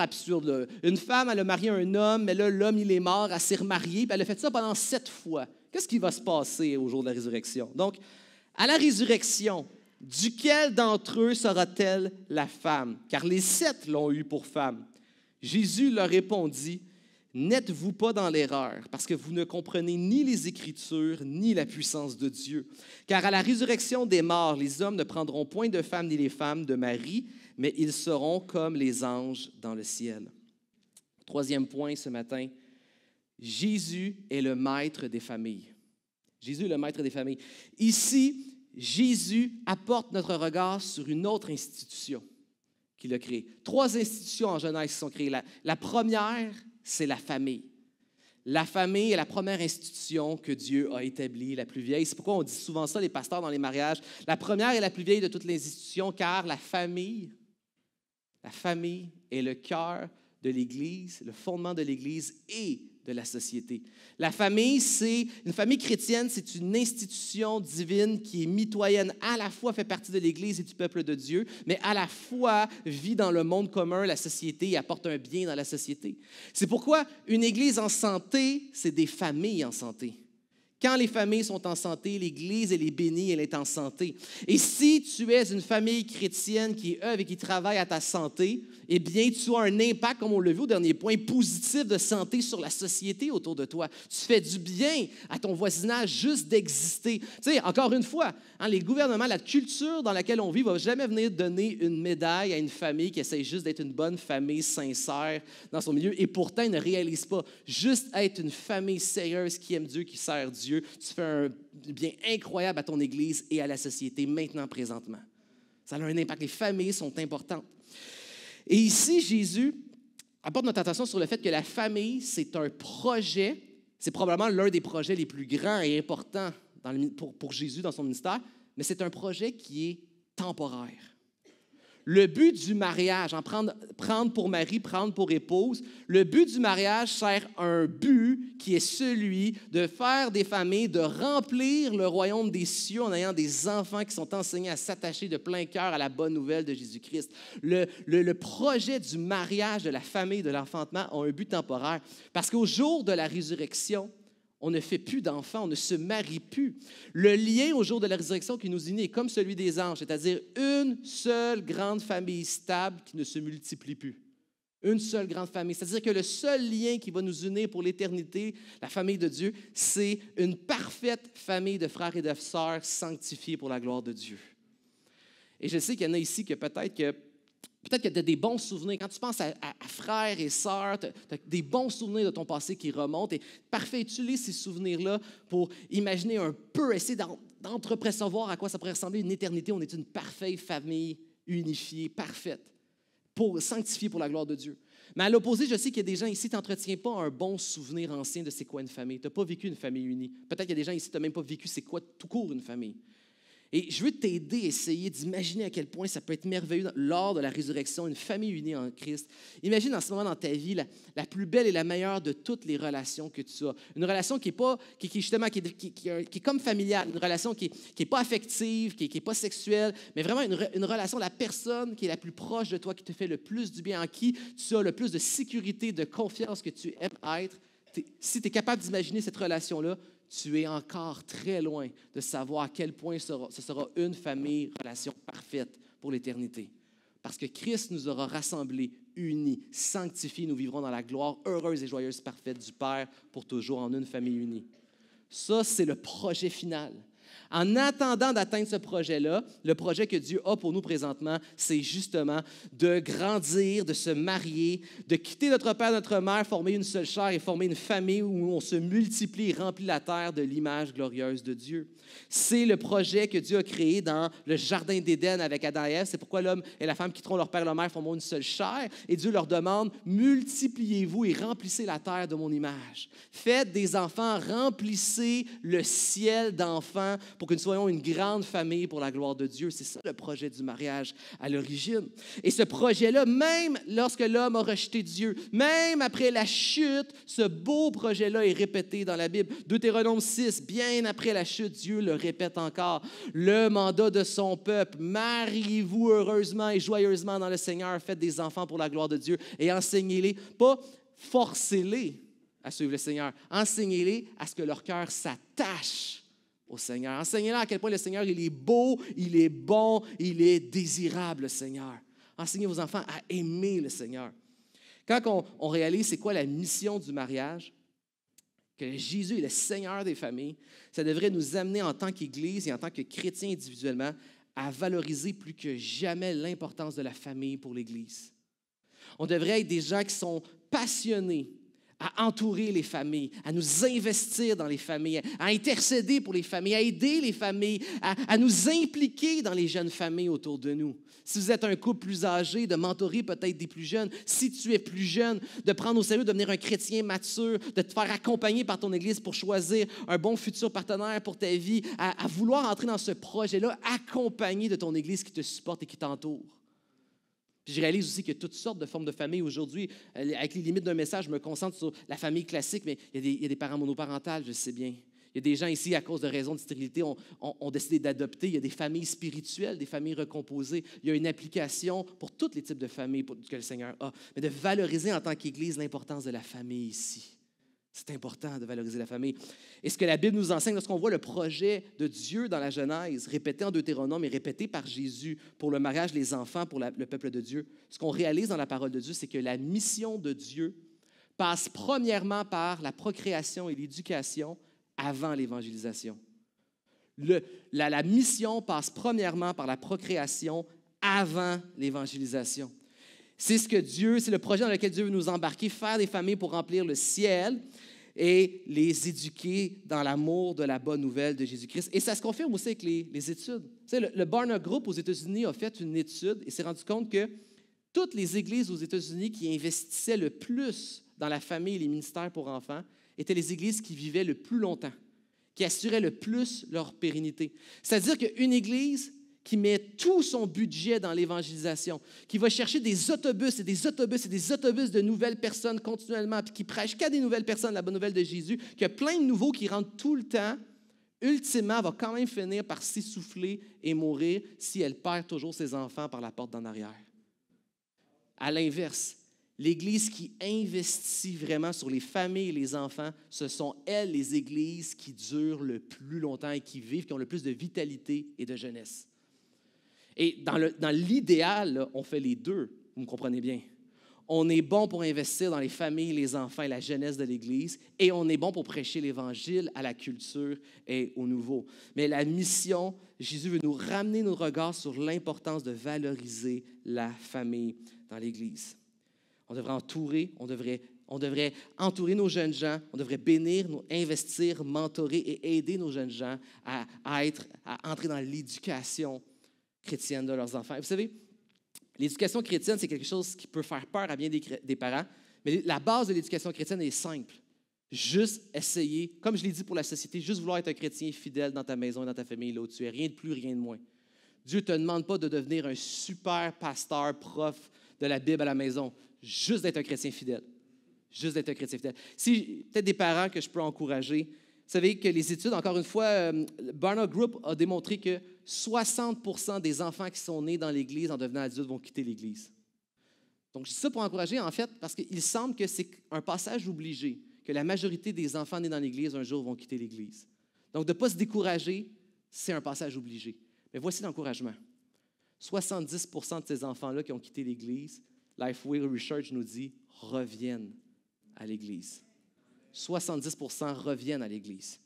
absurde. Là. Une femme, elle a marié un homme, mais là, l'homme, il est mort, elle s'est remariée, puis elle a fait ça pendant 7 fois. Qu'est-ce qui va se passer au jour de la résurrection? Donc, à la résurrection, duquel d'entre eux sera-t-elle la femme? Car les 7 l'ont eu pour femme. Jésus leur répondit, n'êtes-vous pas dans l'erreur, parce que vous ne comprenez ni les Écritures, ni la puissance de Dieu. Car à la résurrection des morts, les hommes ne prendront point de femme ni les femmes de Marie, mais ils seront comme les anges dans le ciel. 3e point ce matin, Jésus est le maître des familles. Jésus est le maître des familles. Ici, Jésus apporte notre regard sur une autre institution qu'il a créée. 3 institutions en Genèse qui sont créées. La première, c'est la famille. La famille est la première institution que Dieu a établie, la plus vieille. C'est pourquoi on dit souvent ça, les pasteurs, dans les mariages. La première est la plus vieille de toutes les institutions, car la famille est le cœur de l'Église, le fondement de l'Église et de la société. La famille, une famille chrétienne, c'est une institution divine qui est mitoyenne, à la fois fait partie de l'Église et du peuple de Dieu, mais à la fois vit dans le monde commun, la société, et apporte un bien dans la société. C'est pourquoi une Église en santé, c'est des familles en santé. Quand les familles sont en santé, l'Église, elle est bénie, elle est en santé. Et si tu es une famille chrétienne qui œuvre et qui travaille à ta santé, eh bien, tu as un impact, comme on l'a vu au dernier point, positif de santé sur la société autour de toi. Tu fais du bien à ton voisinage juste d'exister. Tu sais, encore une fois, les gouvernements, la culture dans laquelle on vit ne va jamais venir donner une médaille à une famille qui essaie juste d'être une bonne famille sincère dans son milieu et pourtant ne réalise pas. Juste être une famille sérieuse qui aime Dieu, qui sert Dieu, tu fais un bien incroyable à ton Église et à la société maintenant, présentement. Ça a un impact. Les familles sont importantes. Et ici, Jésus, apporte notre attention sur le fait que la famille, c'est un projet, c'est probablement l'un des projets les plus grands et importants pour Jésus dans son ministère, mais c'est un projet qui est temporaire. Le but du mariage, prendre pour mari, prendre pour épouse, le but du mariage sert un but qui est celui de faire des familles, de remplir le royaume des cieux en ayant des enfants qui sont enseignés à s'attacher de plein cœur à la bonne nouvelle de Jésus-Christ. Le projet du mariage, de la famille, de l'enfantement a un but temporaire parce qu'au jour de la résurrection, on ne fait plus d'enfants, on ne se marie plus. Le lien au jour de la résurrection qui nous unit est comme celui des anges, c'est-à-dire une seule grande famille stable qui ne se multiplie plus. Une seule grande famille. C'est-à-dire que le seul lien qui va nous unir pour l'éternité, la famille de Dieu, c'est une parfaite famille de frères et de sœurs sanctifiés pour la gloire de Dieu. Et je sais qu'il y en a ici que peut-être que tu as des bons souvenirs. Quand tu penses à frères et sœurs, tu as des bons souvenirs de ton passé qui remontent. Et parfait, utilise ces souvenirs-là pour imaginer un peu, essayer d'entrepercevoir à quoi ça pourrait ressembler une éternité. On est une parfaite famille unifiée, parfaite, sanctifiée pour la gloire de Dieu. Mais à l'opposé, je sais qu'il y a des gens ici, tu n'entretiens pas un bon souvenir ancien de c'est quoi une famille. Tu n'as pas vécu une famille unie. Peut-être qu'il y a des gens ici, tu n'as même pas vécu c'est quoi tout court une famille. Et je veux t'aider à essayer d'imaginer à quel point ça peut être merveilleux lors de la résurrection, une famille unie en Christ. Imagine en ce moment dans ta vie la plus belle et la meilleure de toutes les relations que tu as. Une relation qui est comme familiale, une relation qui est pas affective, qui est pas sexuelle, mais vraiment une relation, la personne qui est la plus proche de toi, qui te fait le plus du bien, en qui tu as le plus de sécurité, de confiance que tu aimes être. Si tu es capable d'imaginer cette relation-là, tu es encore très loin de savoir à quel point ce sera une famille, relation parfaite pour l'éternité. Parce que Christ nous aura rassemblés, unis, sanctifiés, nous vivrons dans la gloire heureuse et joyeuse, parfaite du Père pour toujours en une famille unie. Ça, c'est le projet final. En attendant d'atteindre ce projet-là, le projet que Dieu a pour nous présentement, c'est justement de grandir, de se marier, de quitter notre père, notre mère, former une seule chair et former une famille où on se multiplie et remplit la terre de l'image glorieuse de Dieu. C'est le projet que Dieu a créé dans le jardin d'Éden avec Adam et Ève. C'est pourquoi l'homme et la femme quitteront leur père et leur mère, formeront une seule chair. Et Dieu leur demande, multipliez-vous et remplissez la terre de mon image. Faites des enfants, remplissez le ciel d'enfants pour que nous soyons une grande famille pour la gloire de Dieu. C'est ça le projet du mariage à l'origine. Et ce projet-là, même lorsque l'homme a rejeté Dieu, même après la chute, ce beau projet-là est répété dans la Bible. Deutéronome 6, bien après la chute, Dieu le répète encore. Le mandat de son peuple, mariez-vous heureusement et joyeusement dans le Seigneur, faites des enfants pour la gloire de Dieu et enseignez-les, pas forcez-les à suivre le Seigneur, enseignez-les à ce que leur cœur s'attache au Seigneur. Enseignez-leur à quel point le Seigneur, il est beau, il est bon, il est désirable, le Seigneur. Enseignez vos enfants à aimer le Seigneur. Quand on réalise c'est quoi la mission du mariage, que Jésus est le Seigneur des familles, ça devrait nous amener en tant qu'Église et en tant que chrétiens individuellement à valoriser plus que jamais l'importance de la famille pour l'Église. On devrait être des gens qui sont passionnés à entourer les familles, à nous investir dans les familles, à intercéder pour les familles, à aider les familles, à nous impliquer dans les jeunes familles autour de nous. Si vous êtes un couple plus âgé, de mentorer peut-être des plus jeunes. Si tu es plus jeune, de prendre au sérieux, de devenir un chrétien mature, de te faire accompagner par ton Église pour choisir un bon futur partenaire pour ta vie, à vouloir entrer dans ce projet-là, accompagné de ton Église qui te supporte et qui t'entoure. Puis je réalise aussi qu'il y a toutes sortes de formes de famille aujourd'hui. Avec les limites d'un message, je me concentre sur la famille classique, mais il y a des parents monoparentales, je sais bien. Il y a des gens ici, à cause de raisons de stérilité, ont décidé d'adopter. Il y a des familles spirituelles, des familles recomposées. Il y a une application pour tous les types de familles que le Seigneur a. Mais de valoriser en tant qu'Église l'importance de la famille ici. C'est important de valoriser la famille. Et ce que la Bible nous enseigne, lorsqu'on voit le projet de Dieu dans la Genèse, répété en Deutéronome et répété par Jésus pour le mariage, les enfants, pour le peuple de Dieu, ce qu'on réalise dans la parole de Dieu, c'est que la mission de Dieu passe premièrement par la procréation et l'éducation avant l'évangélisation. La mission passe premièrement par la procréation avant l'évangélisation. C'est le projet dans lequel Dieu veut nous embarquer, faire des familles pour remplir le ciel et les éduquer dans l'amour de la bonne nouvelle de Jésus-Christ. Et ça se confirme aussi avec les études. Tu sais, le Barna Group aux États-Unis a fait une étude et s'est rendu compte que toutes les églises aux États-Unis qui investissaient le plus dans la famille et les ministères pour enfants étaient les églises qui vivaient le plus longtemps, qui assuraient le plus leur pérennité. C'est-à-dire qu'une église qui met tout son budget dans l'évangélisation, qui va chercher des autobus et des autobus et des autobus de nouvelles personnes continuellement, puis qui prêche qu'à des nouvelles personnes la bonne nouvelle de Jésus, qu'il y a plein de nouveaux qui rentrent tout le temps, ultimement, va quand même finir par s'essouffler et mourir si elle perd toujours ses enfants par la porte d'en arrière. À l'inverse, l'Église qui investit vraiment sur les familles et les enfants, ce sont elles les églises qui durent le plus longtemps et qui vivent, qui ont le plus de vitalité et de jeunesse. Et dans l'idéal, là, on fait les deux, vous me comprenez bien. On est bon pour investir dans les familles, les enfants et la jeunesse de l'Église, et on est bon pour prêcher l'Évangile à la culture et au nouveau. Mais la mission, Jésus veut nous ramener nos regards sur l'importance de valoriser la famille dans l'Église. On devrait entourer nos jeunes gens, on devrait bénir, investir, mentorer et aider nos jeunes gens à entrer dans l'éducation chrétienne de leurs enfants. Et vous savez, l'éducation chrétienne, c'est quelque chose qui peut faire peur à bien des parents, mais la base de l'éducation chrétienne est simple. Juste essayer, comme je l'ai dit pour la société, juste vouloir être un chrétien fidèle dans ta maison et dans ta famille, là où tu es. Rien de plus, rien de moins. Dieu ne te demande pas de devenir un super pasteur, prof de la Bible à la maison. Juste d'être un chrétien fidèle. Juste d'être un chrétien fidèle. Si peut-être des parents que je peux encourager, vous savez que les études, encore une fois, Barna Group a démontré que 60% des enfants qui sont nés dans l'Église en devenant adultes vont quitter l'Église. Donc, je dis ça pour encourager, en fait, parce qu'il semble que c'est un passage obligé, que la majorité des enfants nés dans l'Église, un jour, vont quitter l'Église. Donc, de ne pas se décourager, c'est un passage obligé. Mais voici l'encouragement. 70% de ces enfants-là qui ont quitté l'Église, Lifeway Research nous dit, reviennent à l'Église. 70% reviennent à l'Église.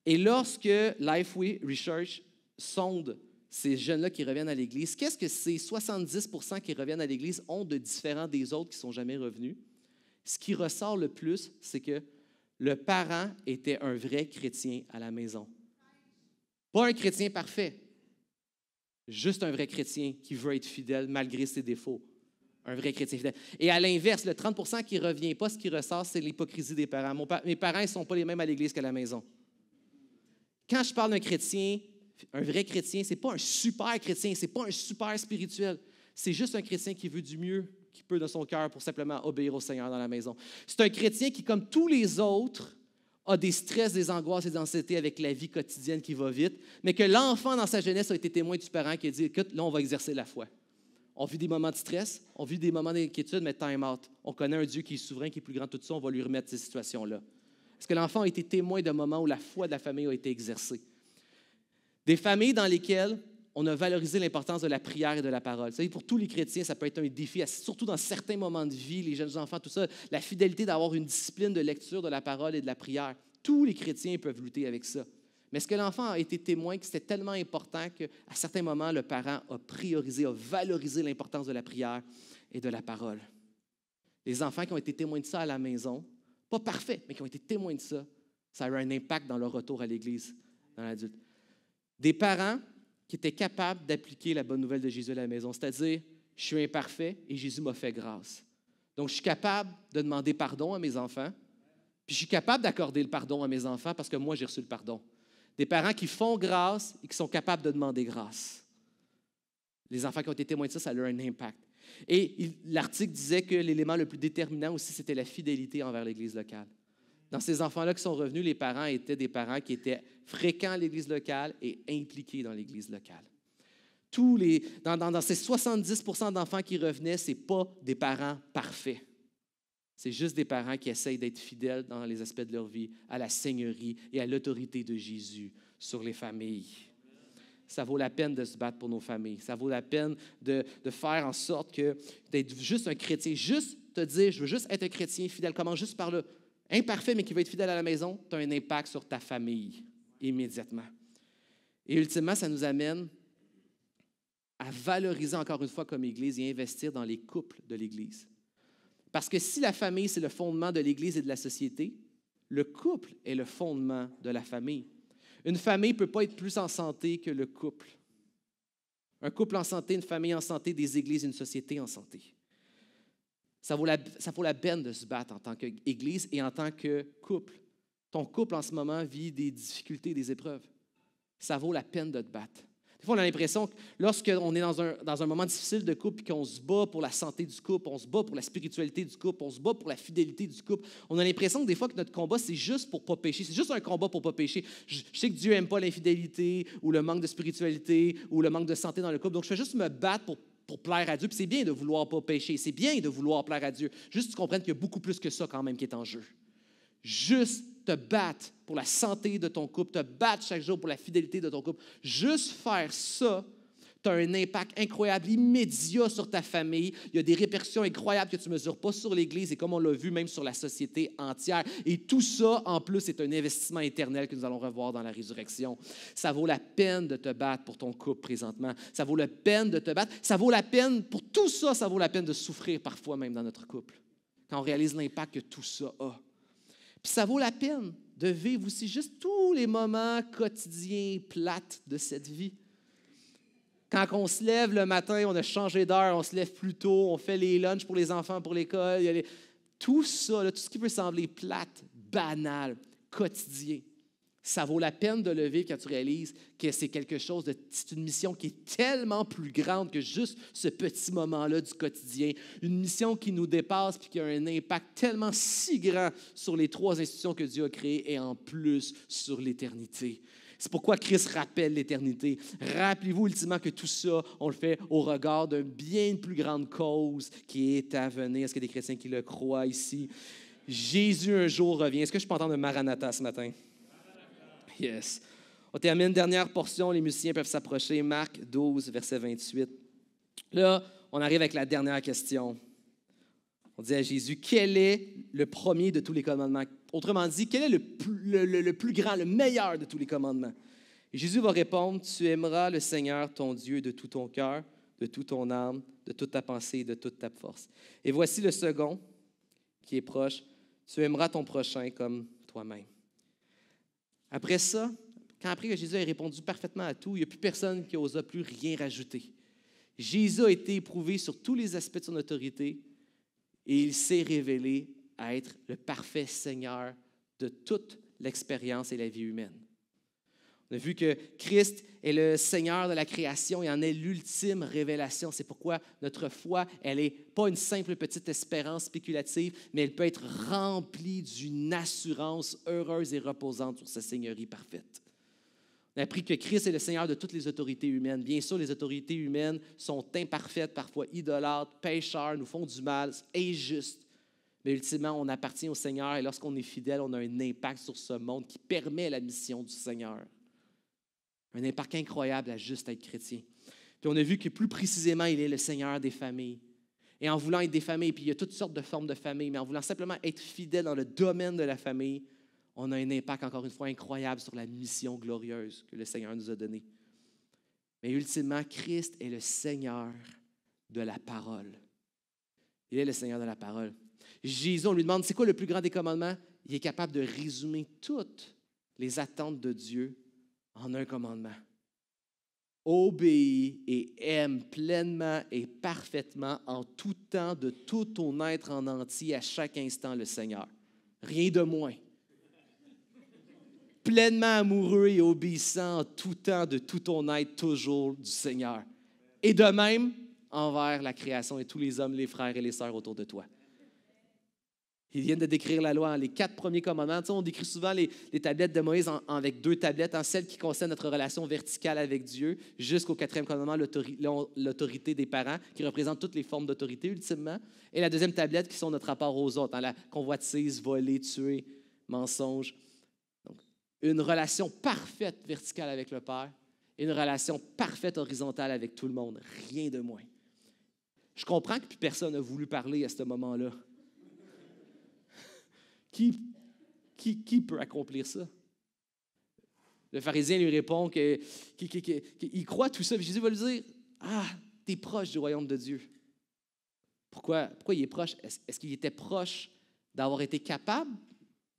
Et lorsque Lifeway Research sonde ces jeunes-là qui reviennent à l'Église, qu'est-ce que ces 70% qui reviennent à l'Église ont de différent des autres qui ne sont jamais revenus? Ce qui ressort le plus, c'est que le parent était un vrai chrétien à la maison. Pas un chrétien parfait, juste un vrai chrétien qui veut être fidèle malgré ses défauts. Un vrai chrétien fidèle. Et à l'inverse, le 30% qui ne revient pas, ce qui ressort, c'est l'hypocrisie des parents. Mes parents ne sont pas les mêmes à l'Église qu'à la maison. Quand je parle d'un chrétien, un vrai chrétien, ce n'est pas un super chrétien, ce n'est pas un super spirituel. C'est juste un chrétien qui veut du mieux qu'il peut de son cœur pour simplement obéir au Seigneur dans la maison. C'est un chrétien qui, comme tous les autres, a des stress, des angoisses et des anxiétés avec la vie quotidienne qui va vite, mais que l'enfant, dans sa jeunesse, a été témoin du parent qui a dit « Écoute, là, on va exercer la foi. » On vit des moments de stress, on vit des moments d'inquiétude, mais time out. On connaît un Dieu qui est souverain, qui est plus grand que tout ça, on va lui remettre ces situations-là. Est-ce que l'enfant a été témoin d'un moment où la foi de la famille a été exercée? Des familles dans lesquelles on a valorisé l'importance de la prière et de la parole. Vous savez, pour tous les chrétiens, ça peut être un défi, surtout dans certains moments de vie, les jeunes enfants, tout ça, la fidélité d'avoir une discipline de lecture de la parole et de la prière. Tous les chrétiens peuvent lutter avec ça. Mais est-ce que l'enfant a été témoin que c'était tellement important qu'à certains moments, le parent a priorisé, a valorisé l'importance de la prière et de la parole? Les enfants qui ont été témoins de ça à la maison, pas parfaits, mais qui ont été témoins de ça, ça a eu un impact dans leur retour à l'Église, dans l'adulte. Des parents qui étaient capables d'appliquer la bonne nouvelle de Jésus à la maison, c'est-à-dire, je suis imparfait et Jésus m'a fait grâce. Donc, je suis capable de demander pardon à mes enfants, puis je suis capable d'accorder le pardon à mes enfants parce que moi, j'ai reçu le pardon. Des parents qui font grâce et qui sont capables de demander grâce. Les enfants qui ont été témoins de ça, ça a eu un impact. Et l'article disait que l'élément le plus déterminant aussi, c'était la fidélité envers l'Église locale. Dans ces enfants-là qui sont revenus, les parents étaient des parents qui étaient fréquents à l'Église locale et impliqués dans l'Église locale. Dans ces 70% d'enfants qui revenaient, ce n'est pas des parents parfaits. C'est juste des parents qui essayent d'être fidèles dans les aspects de leur vie à la seigneurie et à l'autorité de Jésus sur les familles. Ça vaut la peine de se battre pour nos familles. Ça vaut la peine de faire en sorte que d'être juste un chrétien, juste te dire, je veux juste être un chrétien fidèle. Comment juste par le imparfait, mais qui va être fidèle à la maison, tu as un impact sur ta famille immédiatement. Et ultimement, ça nous amène à valoriser encore une fois comme Église et investir dans les couples de l'Église. Parce que si la famille, c'est le fondement de l'Église et de la société, le couple est le fondement de la famille. Une famille ne peut pas être plus en santé que le couple. Un couple en santé, une famille en santé, des églises, une société en santé. Ça vaut la peine de se battre en tant qu'Église et en tant que couple. Ton couple, en ce moment, vit des difficultés, des épreuves. Ça vaut la peine de te battre. Des fois, on a l'impression que lorsqu'on est dans un moment difficile de couple et qu'on se bat pour la santé du couple, on se bat pour la spiritualité du couple, on se bat pour la fidélité du couple, on a l'impression que des fois que notre combat, c'est juste pour ne pas pécher. C'est juste un combat pour ne pas pécher. Je sais que Dieu n'aime pas l'infidélité ou le manque de spiritualité ou le manque de santé dans le couple. Donc, je fais juste me battre pour plaire à Dieu. Puis c'est bien de vouloir pas pécher. C'est bien de vouloir plaire à Dieu. Juste que tu comprennes qu'il y a beaucoup plus que ça quand même qui est en jeu. Juste te battre pour la santé de ton couple, te battre chaque jour pour la fidélité de ton couple. Juste faire ça, tu as un impact incroyable, immédiat sur ta famille. Il y a des répercussions incroyables que tu ne mesures pas sur l'Église et comme on l'a vu, même sur la société entière. Et tout ça, en plus, c'est un investissement éternel que nous allons revoir dans la résurrection. Ça vaut la peine de te battre pour ton couple présentement. Ça vaut la peine de te battre. Ça vaut la peine, pour tout ça, ça vaut la peine de souffrir parfois même dans notre couple. Quand on réalise l'impact que tout ça a. Puis ça vaut la peine de vivre aussi juste tous les moments quotidiens plates de cette vie. Quand on se lève le matin, on a changé d'heure, on se lève plus tôt, on fait les lunchs pour les enfants, pour l'école. Tout ça, là, tout ce qui peut sembler plate, banal, quotidien, ça vaut la peine de le vivre quand tu réalises que c'est quelque chose c'est une mission qui est tellement plus grande que juste ce petit moment-là du quotidien. Une mission qui nous dépasse et qui a un impact tellement si grand sur les 3 institutions que Dieu a créées et en plus sur l'éternité. C'est pourquoi Christ rappelle l'éternité. Rappelez-vous ultimement que tout ça, on le fait au regard d'une bien plus grande cause qui est à venir. Est-ce qu'il y a des chrétiens qui le croient ici? Jésus un jour revient. Est-ce que je peux entendre un Maranatha ce matin? Yes. On termine une dernière portion. Les musiciens peuvent s'approcher. Marc 12, verset 28. Là, on arrive avec la dernière question. On dit à Jésus, quel est le premier de tous les commandements? Autrement dit, quel est le plus grand, le meilleur de tous les commandements? Et Jésus va répondre, tu aimeras le Seigneur, ton Dieu, de tout ton cœur, de toute ton âme, de toute ta pensée et de toute ta force. Et voici le second qui est proche, tu aimeras ton prochain comme toi-même. Après ça, après que Jésus ait répondu parfaitement à tout, il n'y a plus personne qui n'osa plus rien rajouter. Jésus a été éprouvé sur tous les aspects de son autorité et il s'est révélé à être le parfait Seigneur de toute l'expérience et la vie humaine. On a vu que Christ est le Seigneur de la création et en est l'ultime révélation. C'est pourquoi notre foi, elle n'est pas une simple petite espérance spéculative, mais elle peut être remplie d'une assurance heureuse et reposante sur sa Seigneurie parfaite. On a appris que Christ est le Seigneur de toutes les autorités humaines. Bien sûr, les autorités humaines sont imparfaites, parfois idolâtres, pécheurs, nous font du mal, injustes. Mais ultimement, on appartient au Seigneur et lorsqu'on est fidèle, on a un impact sur ce monde qui permet la mission du Seigneur. Un impact incroyable à juste être chrétien. Puis on a vu que plus précisément, il est le Seigneur des familles. Et en voulant être des familles, puis il y a toutes sortes de formes de familles, mais en voulant simplement être fidèle dans le domaine de la famille, on a un impact, encore une fois, incroyable sur la mission glorieuse que le Seigneur nous a donnée. Mais ultimement, Christ est le Seigneur de la parole. Il est le Seigneur de la parole. Jésus, on lui demande, c'est quoi le plus grand des commandements? Il est capable de résumer toutes les attentes de Dieu en un commandement. Obéis et aime pleinement et parfaitement en tout temps, de tout ton être en entier, à chaque instant, le Seigneur. Rien de moins. Pleinement amoureux et obéissant en tout temps, de tout ton être, toujours du Seigneur. Et de même, envers la création et tous les hommes, les frères et les sœurs autour de toi. Ils viennent de décrire la loi, les 4 premiers commandements. Tu sais, on décrit souvent les tablettes de Moïse avec 2 tablettes, celle qui concerne notre relation verticale avec Dieu, jusqu'au 4e commandement, l'autorité des parents, qui représente toutes les formes d'autorité ultimement, et la 2e tablette qui sont notre rapport aux autres, la convoitise, voler, tuer, mensonge. Donc, une relation parfaite verticale avec le Père et une relation parfaite horizontale avec tout le monde, rien de moins. Je comprends que plus personne n'a voulu parler à ce moment-là. Qui peut accomplir ça? Le pharisien lui répond qu'il croit tout ça. Puis Jésus va lui dire, tu es proche du royaume de Dieu. Pourquoi il est proche? Est-ce qu'il était proche d'avoir été capable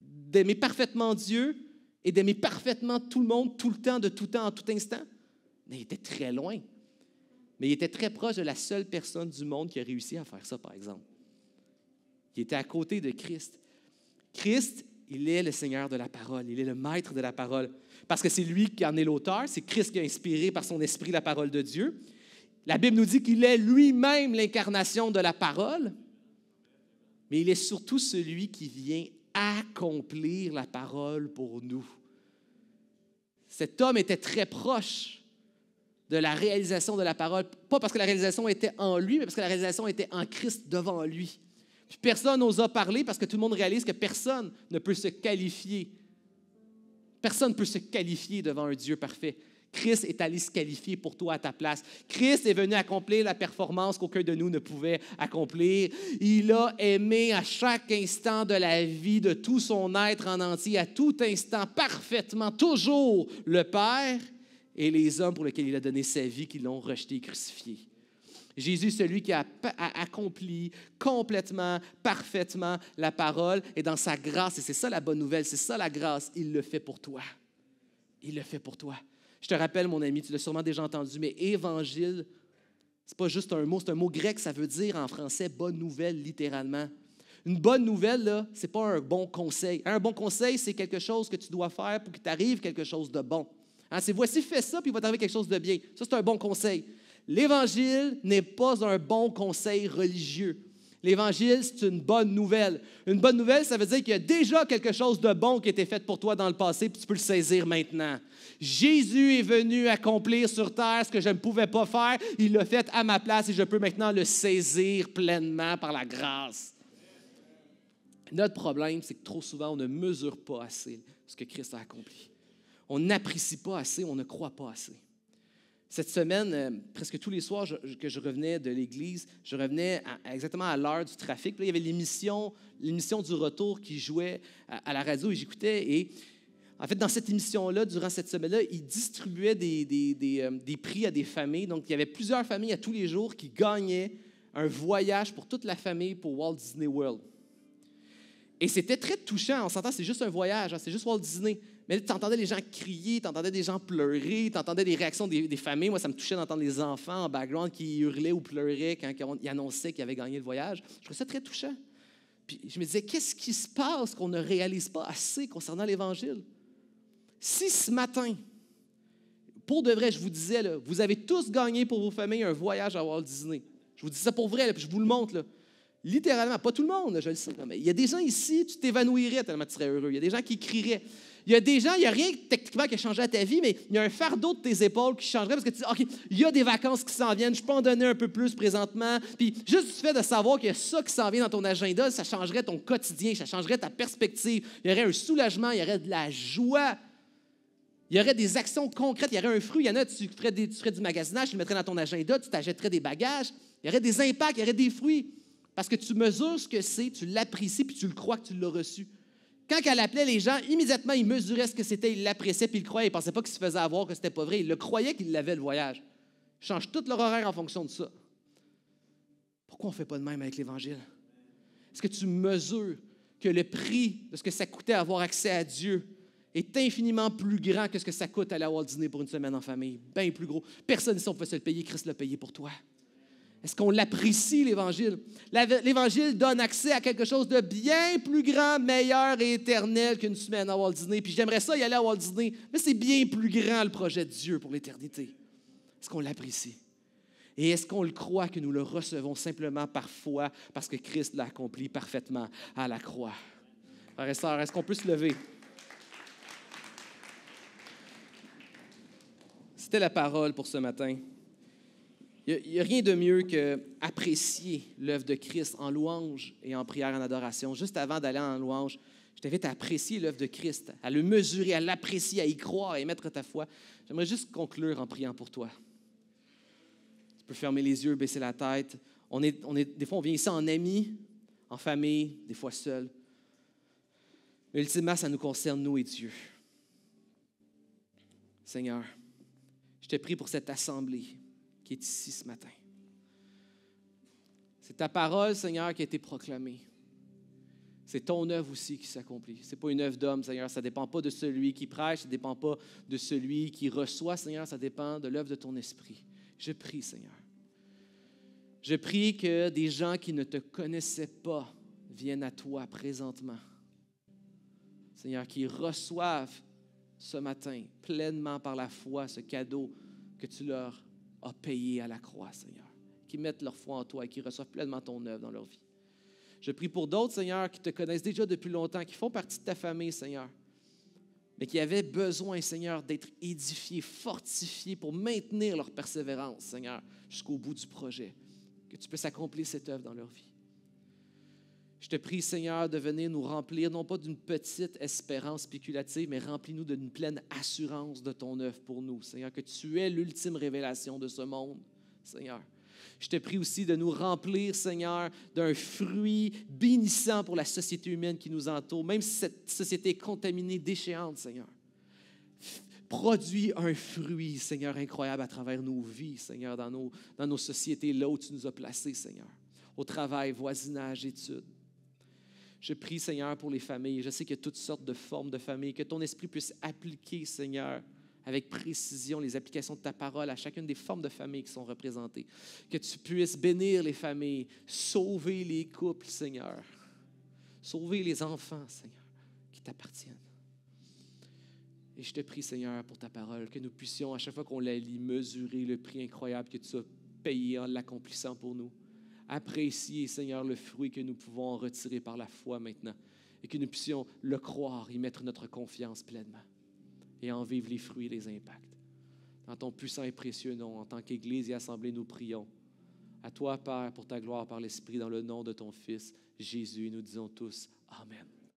d'aimer parfaitement Dieu et d'aimer parfaitement tout le monde, tout le temps, de tout temps, en tout instant? Mais il était très loin. Mais il était très proche de la seule personne du monde qui a réussi à faire ça, par exemple. Il était à côté de Christ. Christ, il est le Seigneur de la parole. Il est le maître de la parole. Parce que c'est lui qui en est l'auteur. C'est Christ qui a inspiré par son esprit la parole de Dieu. La Bible nous dit qu'il est lui-même l'incarnation de la parole. Mais il est surtout celui qui vient accomplir la parole pour nous. Cet homme était très proche de la réalisation de la parole, pas parce que la réalisation était en lui, mais parce que la réalisation était en Christ devant lui. Puis personne n'osa parler parce que tout le monde réalise que personne ne peut se qualifier. Personne ne peut se qualifier devant un Dieu parfait. Christ est allé se qualifier pour toi à ta place. Christ est venu accomplir la performance qu'aucun de nous ne pouvait accomplir. Il a aimé à chaque instant de la vie, de tout son être en entier, à tout instant, parfaitement, toujours le Père et les hommes pour lesquels il a donné sa vie, qui l'ont rejeté et crucifié. Jésus, celui qui a accompli complètement, parfaitement la parole, et dans sa grâce, et c'est ça la bonne nouvelle, c'est ça la grâce, il le fait pour toi. Il le fait pour toi. Je te rappelle, mon ami, tu l'as sûrement déjà entendu, mais évangile, c'est pas juste un mot grec, ça veut dire en français bonne nouvelle, littéralement. Une bonne nouvelle, là, c'est pas un bon conseil. Un bon conseil, c'est quelque chose que tu dois faire pour qu'il t'arrive quelque chose de bon. C'est voici, fais ça, puis il va t'arriver quelque chose de bien. Ça, c'est un bon conseil. L'Évangile n'est pas un bon conseil religieux. L'Évangile, c'est une bonne nouvelle. Une bonne nouvelle, ça veut dire qu'il y a déjà quelque chose de bon qui a été fait pour toi dans le passé, puis tu peux le saisir maintenant. Jésus est venu accomplir sur terre ce que je ne pouvais pas faire. Il l'a fait à ma place et je peux maintenant le saisir pleinement par la grâce. Notre problème, c'est que trop souvent, on ne mesure pas assez ce que Christ a accompli. On n'apprécie pas assez, on ne croit pas assez. Cette semaine, presque tous les soirs que je revenais de l'église, je revenais exactement à l'heure du trafic. Puis là, il y avait l'émission du retour qui jouait à la radio et j'écoutais. Et en fait, dans cette émission-là, durant cette semaine-là, ils distribuaient des prix à des familles. Donc, il y avait plusieurs familles à tous les jours qui gagnaient un voyage pour toute la famille pour Walt Disney World. Et c'était très touchant. On s'entend, c'est juste un voyage, c'est juste Walt Disney. Mais tu entendais les gens crier, tu entendais des gens pleurer, tu entendais des réactions des familles. Moi, ça me touchait d'entendre les enfants en background qui hurlaient ou pleuraient quand ils annonçaient qu'ils avaient gagné le voyage. Je trouvais ça très touchant. Puis je me disais, qu'est-ce qui se passe qu'on ne réalise pas assez concernant l'Évangile? Si ce matin, pour de vrai, je vous disais, là, vous avez tous gagné pour vos familles un voyage à Walt Disney. Je vous dis ça pour vrai, là, puis je vous le montre. Là. Littéralement, pas tout le monde, là, je le sais. Mais il y a des gens ici, tu t'évanouirais tellement tu serais heureux. Il y a des gens qui crieraient. Il y a des gens, il n'y a rien techniquement qui a changé à ta vie, mais il y a un fardeau de tes épaules qui changerait parce que tu dis, OK, il y a des vacances qui s'en viennent, je peux en donner un peu plus présentement. Puis juste du fait de savoir qu'il y a ça qui s'en vient dans ton agenda, ça changerait ton quotidien, ça changerait ta perspective. Il y aurait un soulagement, il y aurait de la joie. Il y aurait des actions concrètes, il y aurait un fruit. Il y en a, tu ferais du magasinage, tu le mettrais dans ton agenda, tu t'achèterais des bagages. Il y aurait des impacts, il y aurait des fruits. Parce que tu mesures ce que c'est, tu l'apprécies, puis tu le crois que tu l'as reçu. Quand elle appelait les gens, immédiatement, ils mesuraient ce que c'était, ils l'appréciaient, puis ils le croyaient. Ils ne pensaient pas qu'ils se faisaient avoir, que c'était pas vrai. Ils le croyaient qu'ils l'avaient, le voyage. Ils changent tout leur horaire en fonction de ça. Pourquoi on ne fait pas de même avec l'Évangile? Est-ce que tu mesures que le prix de ce que ça coûtait avoir accès à Dieu est infiniment plus grand que ce que ça coûte aller à Walt Disney pour une semaine en famille? Bien plus gros. Personne ici, on peut se le payer. Christ l'a payé pour toi. Est-ce qu'on l'apprécie, l'Évangile? L'Évangile donne accès à quelque chose de bien plus grand, meilleur et éternel qu'une semaine à Walt Disney. Puis j'aimerais ça y aller à Walt Disney, mais c'est bien plus grand le projet de Dieu pour l'éternité. Est-ce qu'on l'apprécie? Et est-ce qu'on le croit que nous le recevons simplement par foi parce que Christ l'a accompli parfaitement à la croix? Frères et sœurs, est-ce qu'on peut se lever? C'était la parole pour ce matin. Il n'y a rien de mieux qu'apprécier l'œuvre de Christ en louange et en prière, en adoration. Juste avant d'aller en louange, je t'invite à apprécier l'œuvre de Christ, à le mesurer, à l'apprécier, à y croire, à y mettre ta foi. J'aimerais juste conclure en priant pour toi. Tu peux fermer les yeux, baisser la tête. Des fois, on vient ici en amis, en famille, des fois seul. Mais ultimement, ça nous concerne, nous et Dieu. Seigneur, je te prie pour cette assemblée qui est ici ce matin. C'est ta parole, Seigneur, qui a été proclamée. C'est ton œuvre aussi qui s'accomplit. Ce n'est pas une œuvre d'homme, Seigneur. Ça ne dépend pas de celui qui prêche, ça ne dépend pas de celui qui reçoit, Seigneur. Ça dépend de l'œuvre de ton esprit. Je prie, Seigneur, Je prie que des gens qui ne te connaissaient pas viennent à toi présentement. Seigneur, qui reçoivent ce matin pleinement par la foi ce cadeau que tu leur as payé à la croix, Seigneur. Qui mettent leur foi en toi et qui reçoivent pleinement ton œuvre dans leur vie. Je prie pour d'autres, Seigneur, qui te connaissent déjà depuis longtemps, qui font partie de ta famille, Seigneur, mais qui avaient besoin, Seigneur, d'être édifiés, fortifiés pour maintenir leur persévérance, Seigneur, jusqu'au bout du projet. Que tu puisses accomplir cette œuvre dans leur vie. Je te prie, Seigneur, de venir nous remplir, non pas d'une petite espérance spéculative, mais remplis-nous d'une pleine assurance de ton œuvre pour nous, Seigneur, que tu es l'ultime révélation de ce monde, Seigneur. Je te prie aussi de nous remplir, Seigneur, d'un fruit bénissant pour la société humaine qui nous entoure, même si cette société est contaminée, déchéante, Seigneur. Produis un fruit, Seigneur, incroyable à travers nos vies, Seigneur, dans nos sociétés, là où tu nous as placés, Seigneur, au travail, voisinage, études. Je prie, Seigneur, pour les familles. Je sais qu'il y a toutes sortes de formes de familles, que ton esprit puisse appliquer, Seigneur, avec précision, les applications de ta parole à chacune des formes de familles qui sont représentées. Que tu puisses bénir les familles, sauver les couples, Seigneur. Sauver les enfants, Seigneur, qui t'appartiennent. Et je te prie, Seigneur, pour ta parole, que nous puissions, à chaque fois qu'on la lit, mesurer le prix incroyable que tu as payé en l'accomplissant pour nous. Apprécier, Seigneur, le fruit que nous pouvons en retirer par la foi maintenant. Et que nous puissions le croire, y mettre notre confiance pleinement. Et en vivre les fruits et les impacts. Dans ton puissant et précieux nom, en tant qu'Église et Assemblée, nous prions. À toi, Père, pour ta gloire par l'Esprit, dans le nom de ton Fils, Jésus, nous disons tous Amen.